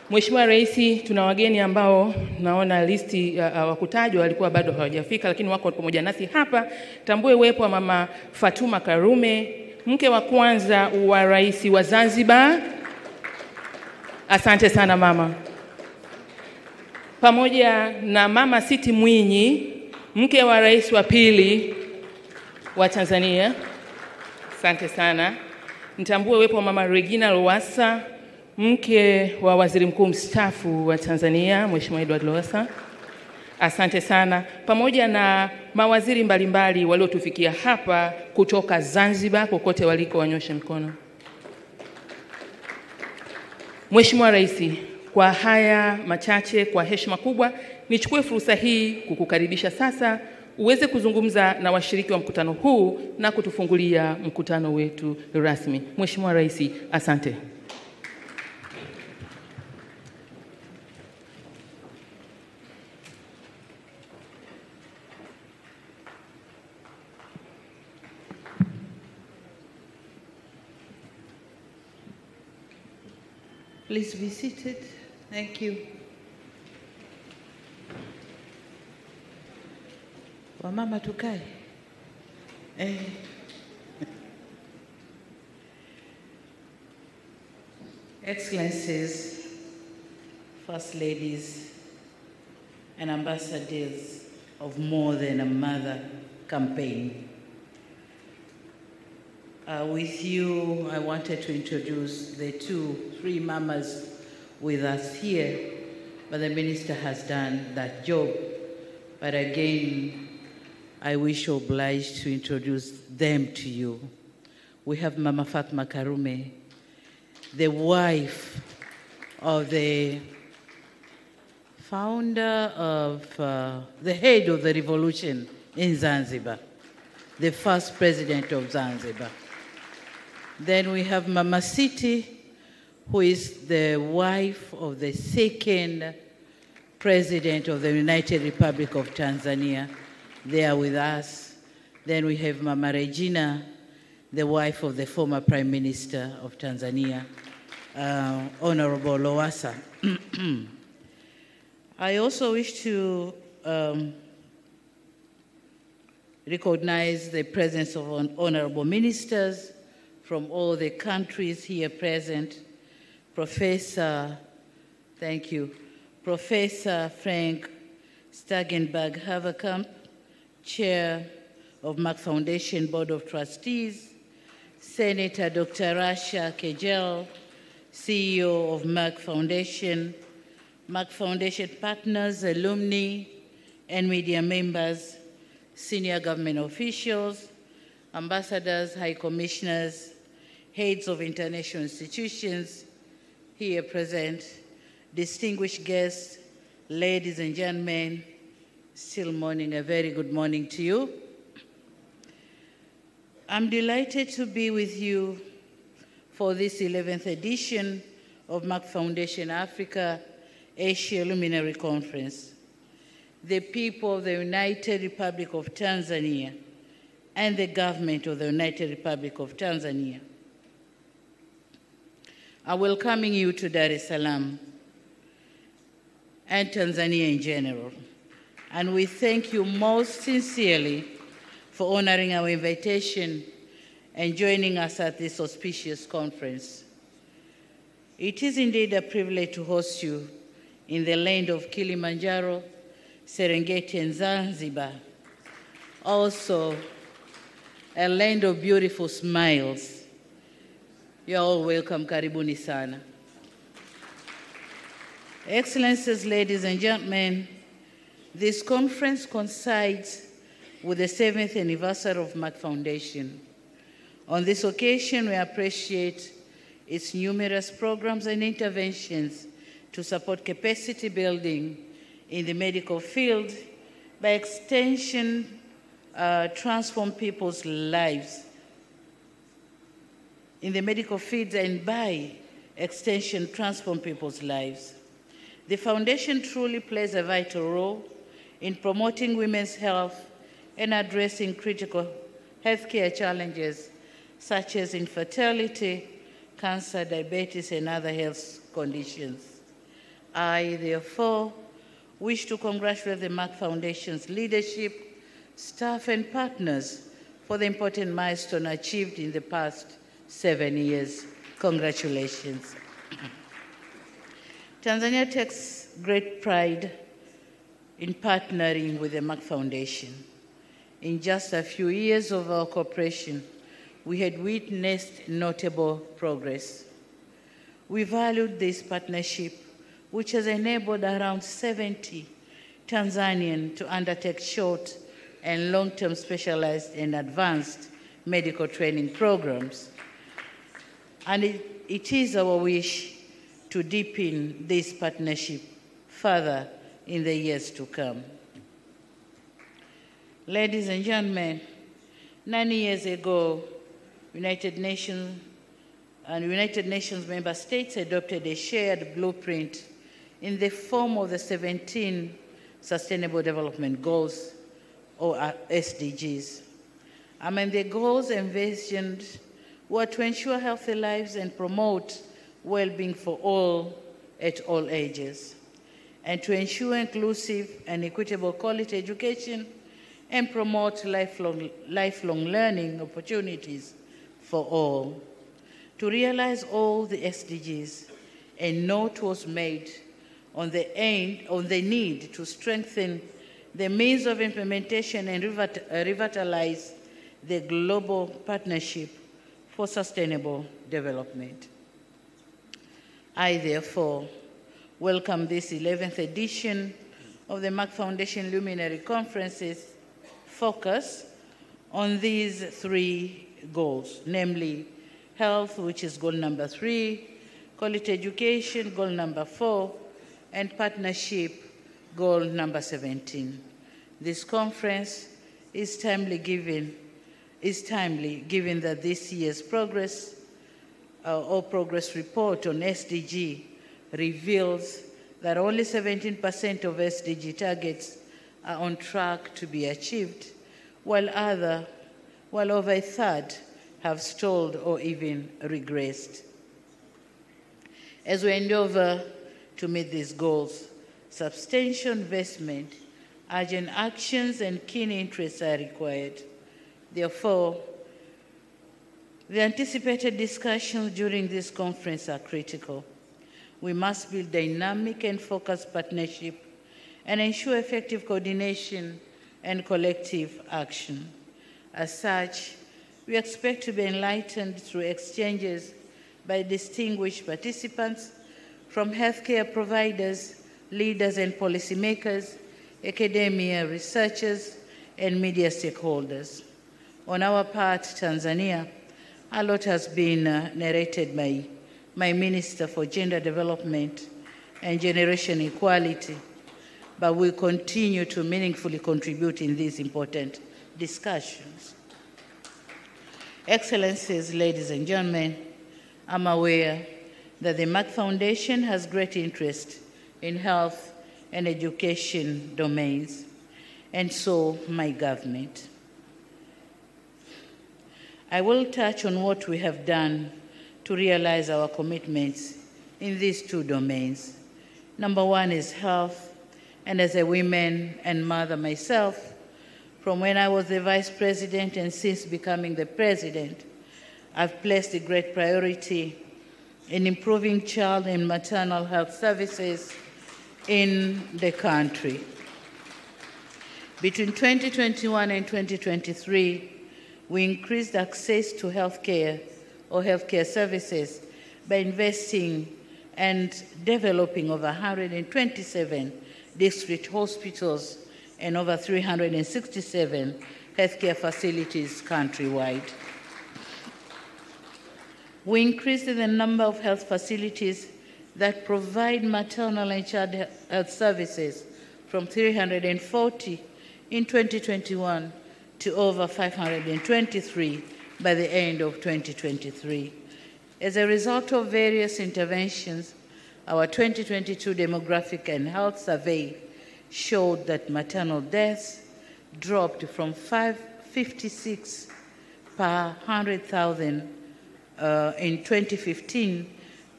Mheshimiwa Rais, tuna wageni ambao naona listi wakutajwa walikuwa bado hawajafika, lakini wako pamoja nasi hapa. Tambue uwepo wa Mama Fatuma Karume, mke wa kwanza wa Rais wa Zanzibar. Asante sana mama. Pamoja na Mama Siti Mwinyi, mke wa Rais wa pili wa Tanzania. Asante sana. Nitambue uwepo wa Mama Regina Lowassa, mke wa Waziri Mkuu mstaafu wa Tanzania, Mheshimiwa Edward Lowassa. Asante sana. Pamoja na mawaziri mbalimbali waliotufikia hapa kutoka Zanzibar, kokote waliko wanyoshe mkono. Mheshimiwa Rais, kwa haya machache, kwa heshima kubwa, nichukue fursa hii kukukaribisha sasa uweze kuzungumza na washiriki wa mkutano huu na kutufungulia mkutano wetu rasmi. Mheshimiwa Rais, asante. Please be seated. Thank you. Wamama tukae. Excellencies, First Ladies, and Ambassadors of More Than a Mother campaign. With you, I wanted to introduce the 3 mamas with us here, but the minister has done that job. But again, I wish obliged to introduce them to you. We have Mama Fatuma Karume, the wife of the founder of, the head of the revolution in Zanzibar, the first president of Zanzibar. Then we have Mama Siti, who is the wife of the second president of the United Republic of Tanzania. They are with us. Then we have Mama Regina, the wife of the former Prime Minister of Tanzania, Honorable Lowassa. I also wish to recognize the presence of honorable ministers from all the countries here present. Professor, thank you, Professor Frank Stagenberg-Haverkamp, Chair of Merck Foundation Board of Trustees, Senator Dr. Rasha Kejel, CEO of Merck Foundation partners, alumni, and media members, senior government officials, ambassadors, high commissioners, heads of international institutions here present, distinguished guests, ladies and gentlemen, still morning, a very good morning to you. I'm delighted to be with you for this 11th edition of Merck Foundation Africa Asia Luminary Conference. The people of the United Republic of Tanzania and the government of the United Republic of Tanzania are welcoming you to Dar es Salaam and Tanzania in general. And we thank you most sincerely for honoring our invitation and joining us at this auspicious conference. It is indeed a privilege to host you in the land of Kilimanjaro, Serengeti, and Zanzibar. Also, a land of beautiful smiles. You're all welcome, karibuni sana. Excellencies, ladies and gentlemen, this conference coincides with the 7th anniversary of Merck Foundation. On this occasion, we appreciate its numerous programs and interventions to support capacity building in the medical field by extension, transform people's lives in the medical field, and by extension, transform people's lives. The foundation truly plays a vital role in promoting women's health and addressing critical healthcare challenges such as infertility, cancer, diabetes, and other health conditions. I, therefore, wish to congratulate the Merck Foundation's leadership, staff, and partners for the important milestone achieved in the past 7 years. Congratulations. Tanzania takes great pride in partnering with the Merck Foundation. In just a few years of our cooperation, we had witnessed notable progress. We valued this partnership, which has enabled around 70 Tanzanians to undertake short and long-term specialized and advanced medical training programs. And it is our wish to deepen this partnership further in the years to come. Ladies and gentlemen, 9 years ago, United Nations member states adopted a shared blueprint in the form of the 17 Sustainable Development Goals, or SDGs. Among the goals envisioned were to ensure healthy lives and promote well-being for all at all ages, and to ensure inclusive and equitable quality education and promote lifelong learning opportunities for all. To realize all the SDGs, a note was made on the need to strengthen the means of implementation and revitalize the global partnership for sustainable development. I, therefore, welcome this 11th edition of the Merck Foundation Luminary Conference's focus on these 3 goals, namely health, which is goal number 3, quality education, goal number 4, and partnership, goal number 17. This conference is timely given that this year's progress report on SDG reveals that only 17% of SDG targets are on track to be achieved, while over a third have stalled or even regressed. As we endeavor to meet these goals, substantial investment, urgent actions, and keen interests are required. Therefore, the anticipated discussions during this conference are critical. We must build dynamic and focused partnership and ensure effective coordination and collective action. As such, we expect to be enlightened through exchanges by distinguished participants from healthcare providers, leaders and policymakers, academia, researchers, and media stakeholders. On our part, Tanzania, a lot has been narrated by my Minister for Gender Development and Generation Equality, but we continue to meaningfully contribute in these important discussions. Excellencies, ladies and gentlemen, I'm aware that the Merck Foundation has great interest in health and education domains, and so my government. I will touch on what we have done to realize our commitments in these 2 domains. Number 1 is health, and as a woman and mother myself, from when I was the Vice President and since becoming the President, I've placed a great priority in improving child and maternal health services in the country. Between 2021 and 2023, we increased access to healthcare or healthcare services by investing and developing over 127 district hospitals and over 367 healthcare facilities countrywide. We increased the number of health facilities that provide maternal and child health services from 340 in 2021 to over 523 by the end of 2023. As a result of various interventions, our 2022 demographic and health survey showed that maternal deaths dropped from 556 per 100,000 in 2015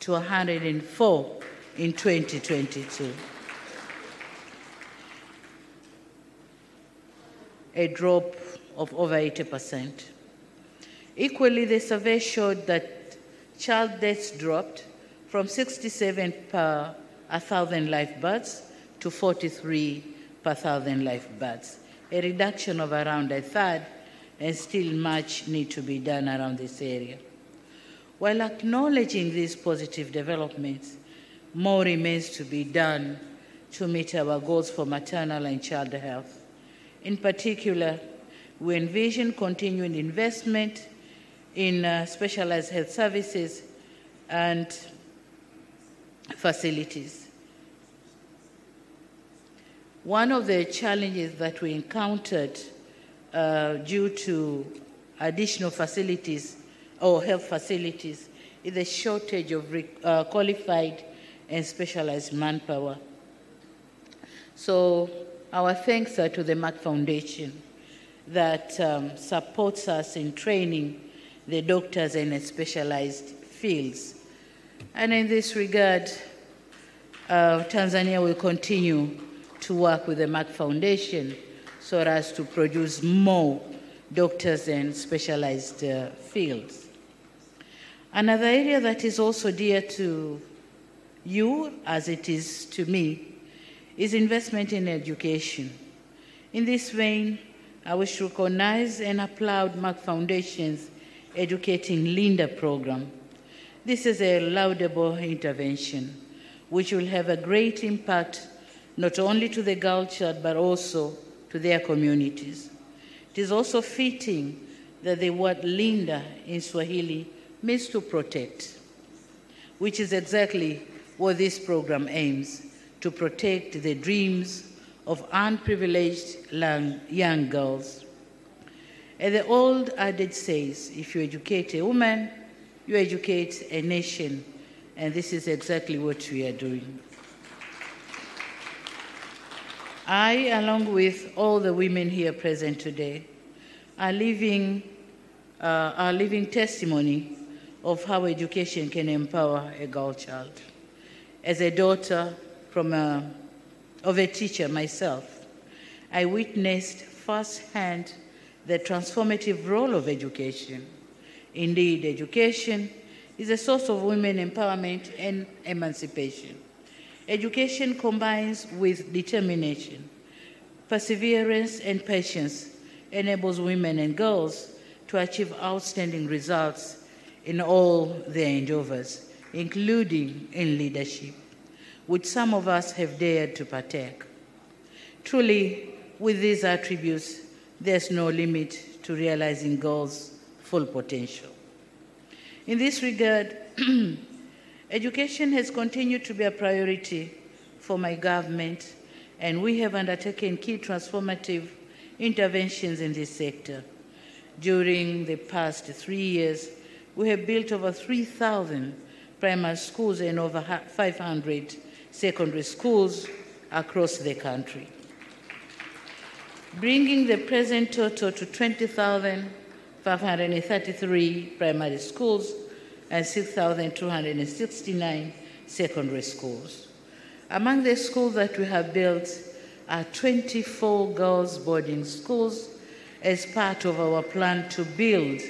to 104 in 2022. A drop of over 80%. Equally, the survey showed that child deaths dropped from 67 per 1,000 live births to 43 per 1,000 live births, a reduction of around a third, and still much needs to be done around this area. While acknowledging these positive developments, more remains to be done to meet our goals for maternal and child health. In particular, we envision continued investment in specialized health services and facilities. One of the challenges that we encountered due to additional facilities or health facilities is the shortage of qualified and specialized manpower. So our thanks are to the Merck Foundation that supports us in training the doctors in specialized fields. And in this regard, Tanzania will continue to work with the Merck Foundation so as to produce more doctors in specialized fields. Another area that is also dear to you, as it is to me, is investment in education. In this vein, I wish to recognize and applaud Merck Foundation's Educating Linda program. This is a laudable intervention, which will have a great impact not only to the girl child, but also to their communities. It is also fitting that the word Linda in Swahili means to protect, which is exactly what this program aims, to protect the dreams of unprivileged young girls. As the old adage says, if you educate a woman, you educate a nation, and this is exactly what we are doing. I, along with all the women here present today, are living testimony of how education can empower a girl child. As a daughter of a teacher myself, I witnessed firsthand the transformative role of education. Indeed, education is a source of women empowerment and emancipation. Education combines with determination, perseverance, and patience, enables women and girls to achieve outstanding results in all their endeavors, including in leadership, which some of us have dared to partake. Truly, with these attributes, there's no limit to realizing girls' full potential. In this regard, education has continued to be a priority for my government, and we have undertaken key transformative interventions in this sector. During the past 3 years, we have built over 3,000 primary schools and over 500 secondary schools across the country, bringing the present total to 20,533 primary schools and 6,269 secondary schools. Among the schools that we have built are 24 girls' boarding schools as part of our plan to build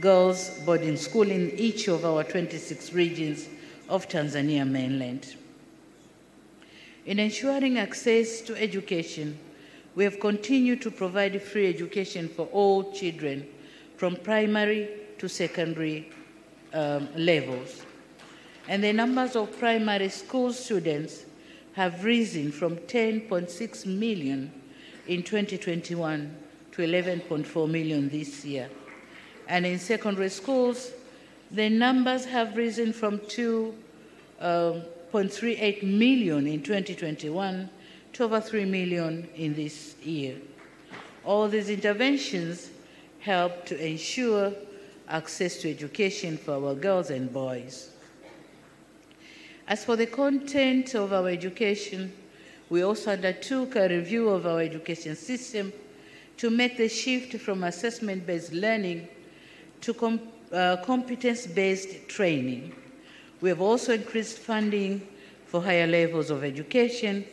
girls' boarding school in each of our 26 regions of Tanzania mainland. In ensuring access to education, we have continued to provide free education for all children from primary to secondary levels. And the numbers of primary school students have risen from 10.6 million in 2021 to 11.4 million this year. And in secondary schools, the numbers have risen from 2.38 million in 2021 to over 3 million in this year. All these interventions help to ensure access to education for our girls and boys. As for the content of our education, we also undertook a review of our education system to make the shift from assessment-based learning to competence-based training. We have also increased funding for higher levels of education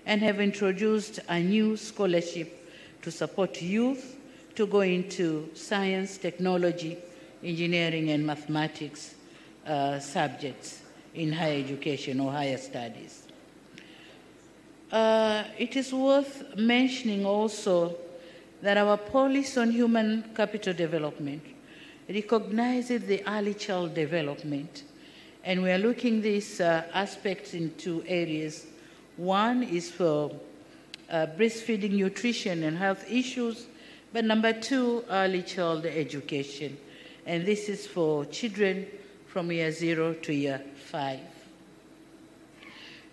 and have introduced a new scholarship to support youth to go into science, technology, engineering, and mathematics subjects in higher education or higher studies. It is worth mentioning also that our policy on human capital development recognizes the early child development, and we are looking these aspects in 2 areas. One is for breastfeeding, nutrition, and health issues, but number 2, early child education, and this is for children from year 0 to year 5.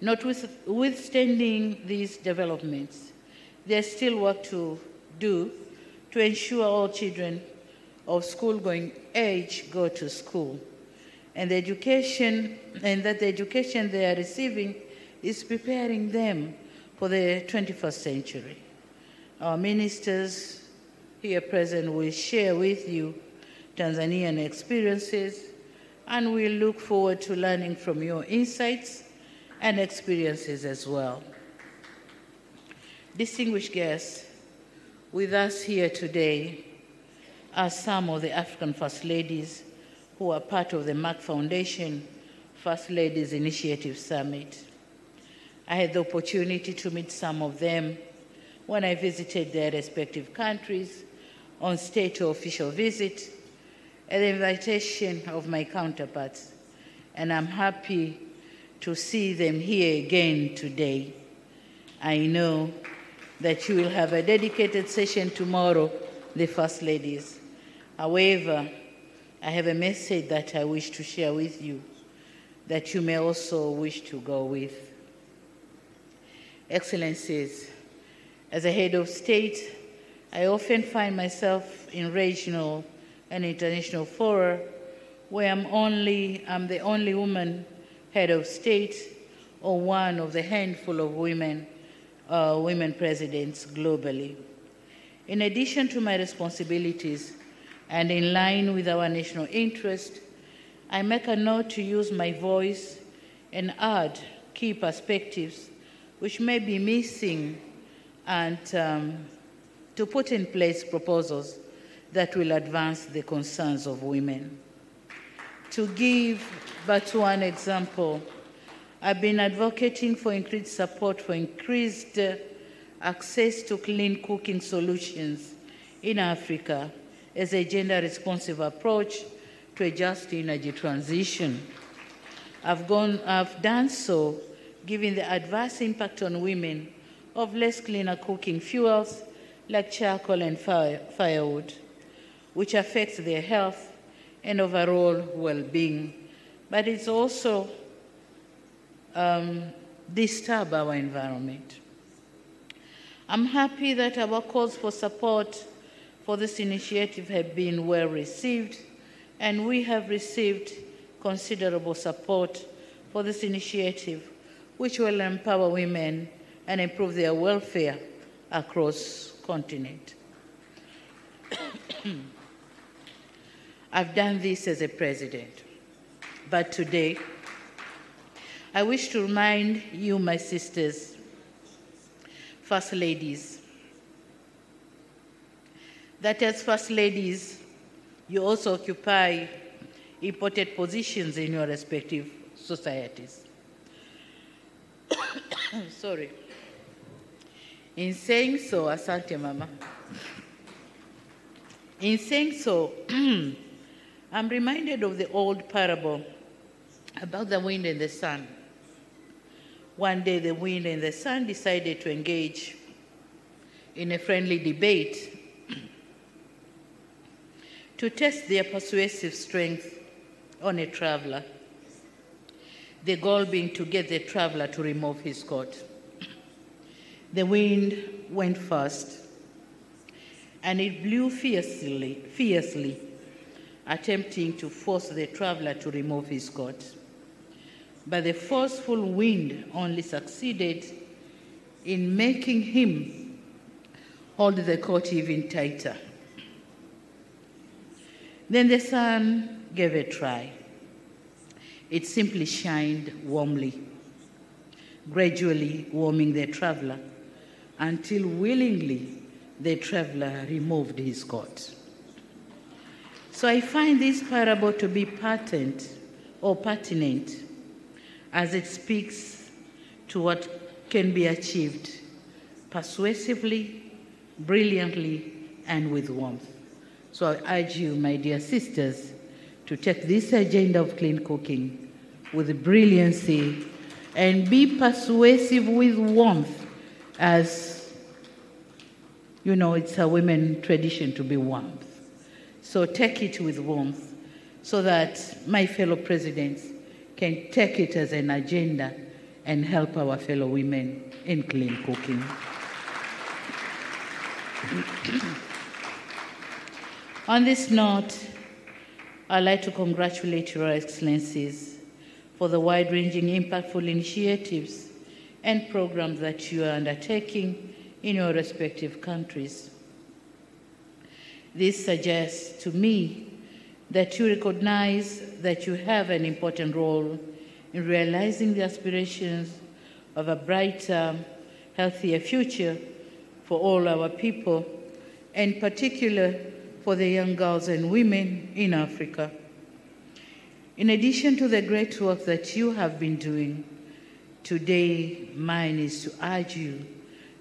Notwithstanding these developments, there's still work to do to ensure all children of school-going age go to school, and that the education they are receiving is preparing them for the 21st century. Our ministers here present will share with you Tanzanian experiences, and we look forward to learning from your insights and experiences as well. Distinguished guests, with us here today are some of the African First Ladies who are part of the Merck Foundation First Ladies Initiative Summit. I had the opportunity to meet some of them when I visited their respective countries on state or official visit at the invitation of my counterparts, and I'm happy to see them here again today. I know that you will have a dedicated session tomorrow, the First Ladies. However, I have a message that I wish to share with you that you may also wish to go with. Excellencies, as a head of state, I often find myself in regional and international fora where I'm the only woman head of state or one of the handful of women presidents globally. In addition to my responsibilities and in line with our national interest, I make a note to use my voice and add key perspectives which may be missing and to put in place proposals that will advance the concerns of women. To give but one example, I've been advocating for increased support for increased access to clean cooking solutions in Africa as a gender-responsive approach to a just energy transition. I've done so given the adverse impact on women of less cleaner cooking fuels like charcoal and firewood, which affects their health and overall well-being, but it's also disturb our environment. I'm happy that our calls for support for this initiative have been well received, and we have received considerable support for this initiative, which will empower women and improve their welfare across the continent. I've done this as a president, but today, I wish to remind you, my sisters, First Ladies, that as First Ladies, you also occupy important positions in your respective societies. Sorry. In saying so, asante mama. In saying so, I'm reminded of the old parable about the wind and the sun. One day, the wind and the sun decided to engage in a friendly debate to test their persuasive strength on a traveler, the goal being to get the traveler to remove his coat. The wind went fast, and it blew fiercely, attempting to force the traveler to remove his coat. But the forceful wind only succeeded in making him hold the coat even tighter. Then the sun gave a try. It simply shined warmly, gradually warming the traveler until willingly the traveler removed his coat. So I find this parable to be pertinent as it speaks to what can be achieved persuasively, brilliantly, and with warmth. So I urge you, my dear sisters, to take this agenda of clean cooking with brilliancy and be persuasive with warmth, as you know, it's a women tradition to be warmth. So take it with warmth so that my fellow presidents can take it as an agenda and help our fellow women in clean cooking. On this note, I'd like to congratulate Your Excellencies for the wide-ranging, impactful initiatives and programs that you are undertaking in your respective countries. This suggests to me that you recognize that you have an important role in realizing the aspirations of a brighter, healthier future for all our people, and in particular for the young girls and women in Africa. In addition to the great work that you have been doing, today mine is to urge you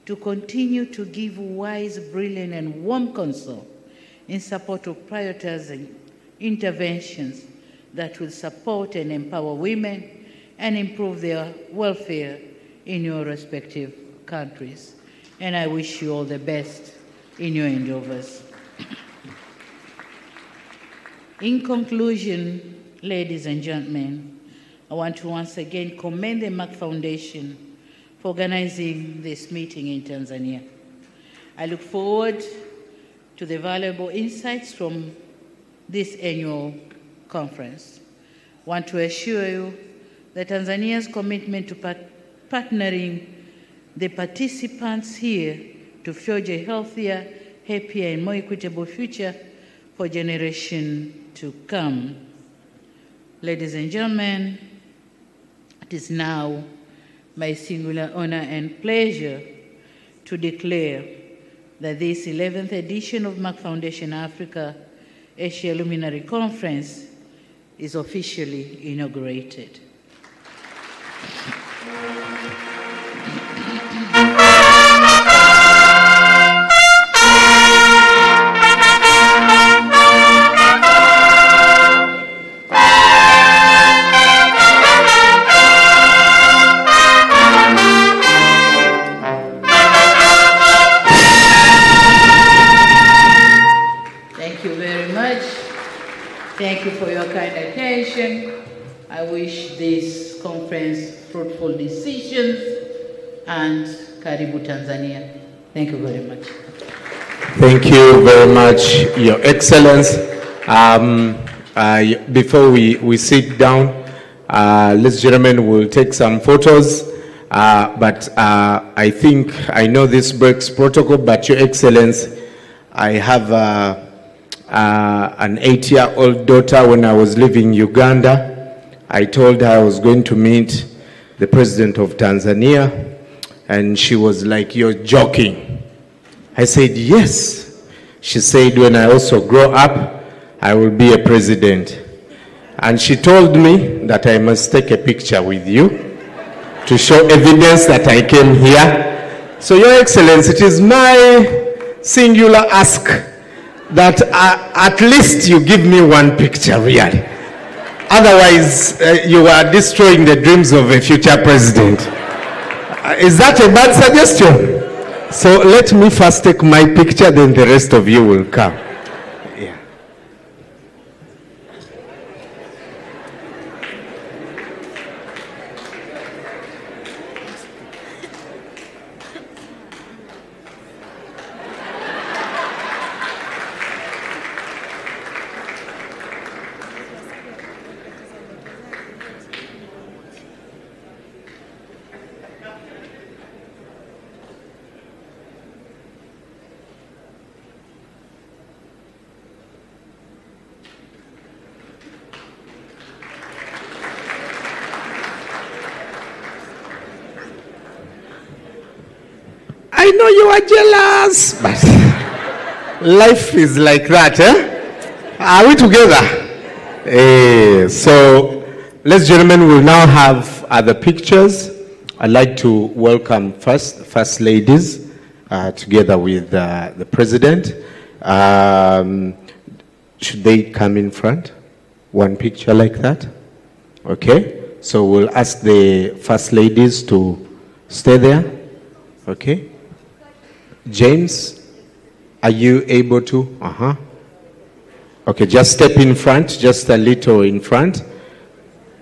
to continue to give wise, brilliant, and warm counsel in support of prioritizing interventions that will support and empower women and improve their welfare in your respective countries. And I wish you all the best in your endeavors. In conclusion, ladies and gentlemen, I want to once again commend the Merck Foundation for organizing this meeting in Tanzania. I look forward to the valuable insights from this annual conference. I want to assure you that Tanzania's commitment to partnering the participants here to forge a healthier, happier, and more equitable future for generations to come. Ladies and gentlemen, it is now my singular honor and pleasure to declare that this 11th edition of Merck Foundation Africa Asia Luminary Conference is officially inaugurated. Thank you for your kind attention. I wish this conference fruitful decisions, and Karibu Tanzania. Thank you very much. Thank you very much, Your Excellence. Before we sit down, ladies and gentlemen, we'll take some photos. But I think I know this breaks protocol, but Your Excellence, I have an 8-year-old daughter. When I was leaving Uganda, I told her I was going to meet the president of Tanzania, and she was like, "You're joking." I said, "Yes." She said, "When I also grow up, I will be a president." And she told me that I must take a picture with you to show evidence that I came here. So, Your Excellency, it is my singular ask that at least you give me one picture, really. Otherwise, you are destroying the dreams of a future president. Is that a bad suggestion? So let me first take my picture, then the rest of you will come. Yeah. I know you are jealous, but life is like that, eh? Are we together? So, ladies and gentlemen, we'll now have other pictures. I'd like to welcome First Ladies, together with the President. Should they come in front? One picture like that? Okay. So we'll ask the First Ladies to stay there. Okay. James, are you able to? Okay, just step in front, just a little in front.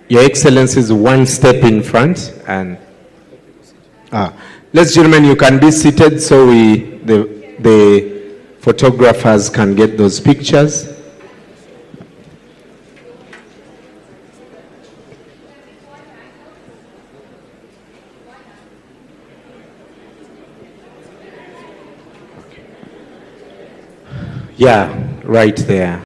Your Excellencies, one step in front. And ladies and gentlemen, you can be seated so the photographers can get those pictures. Yeah, right there.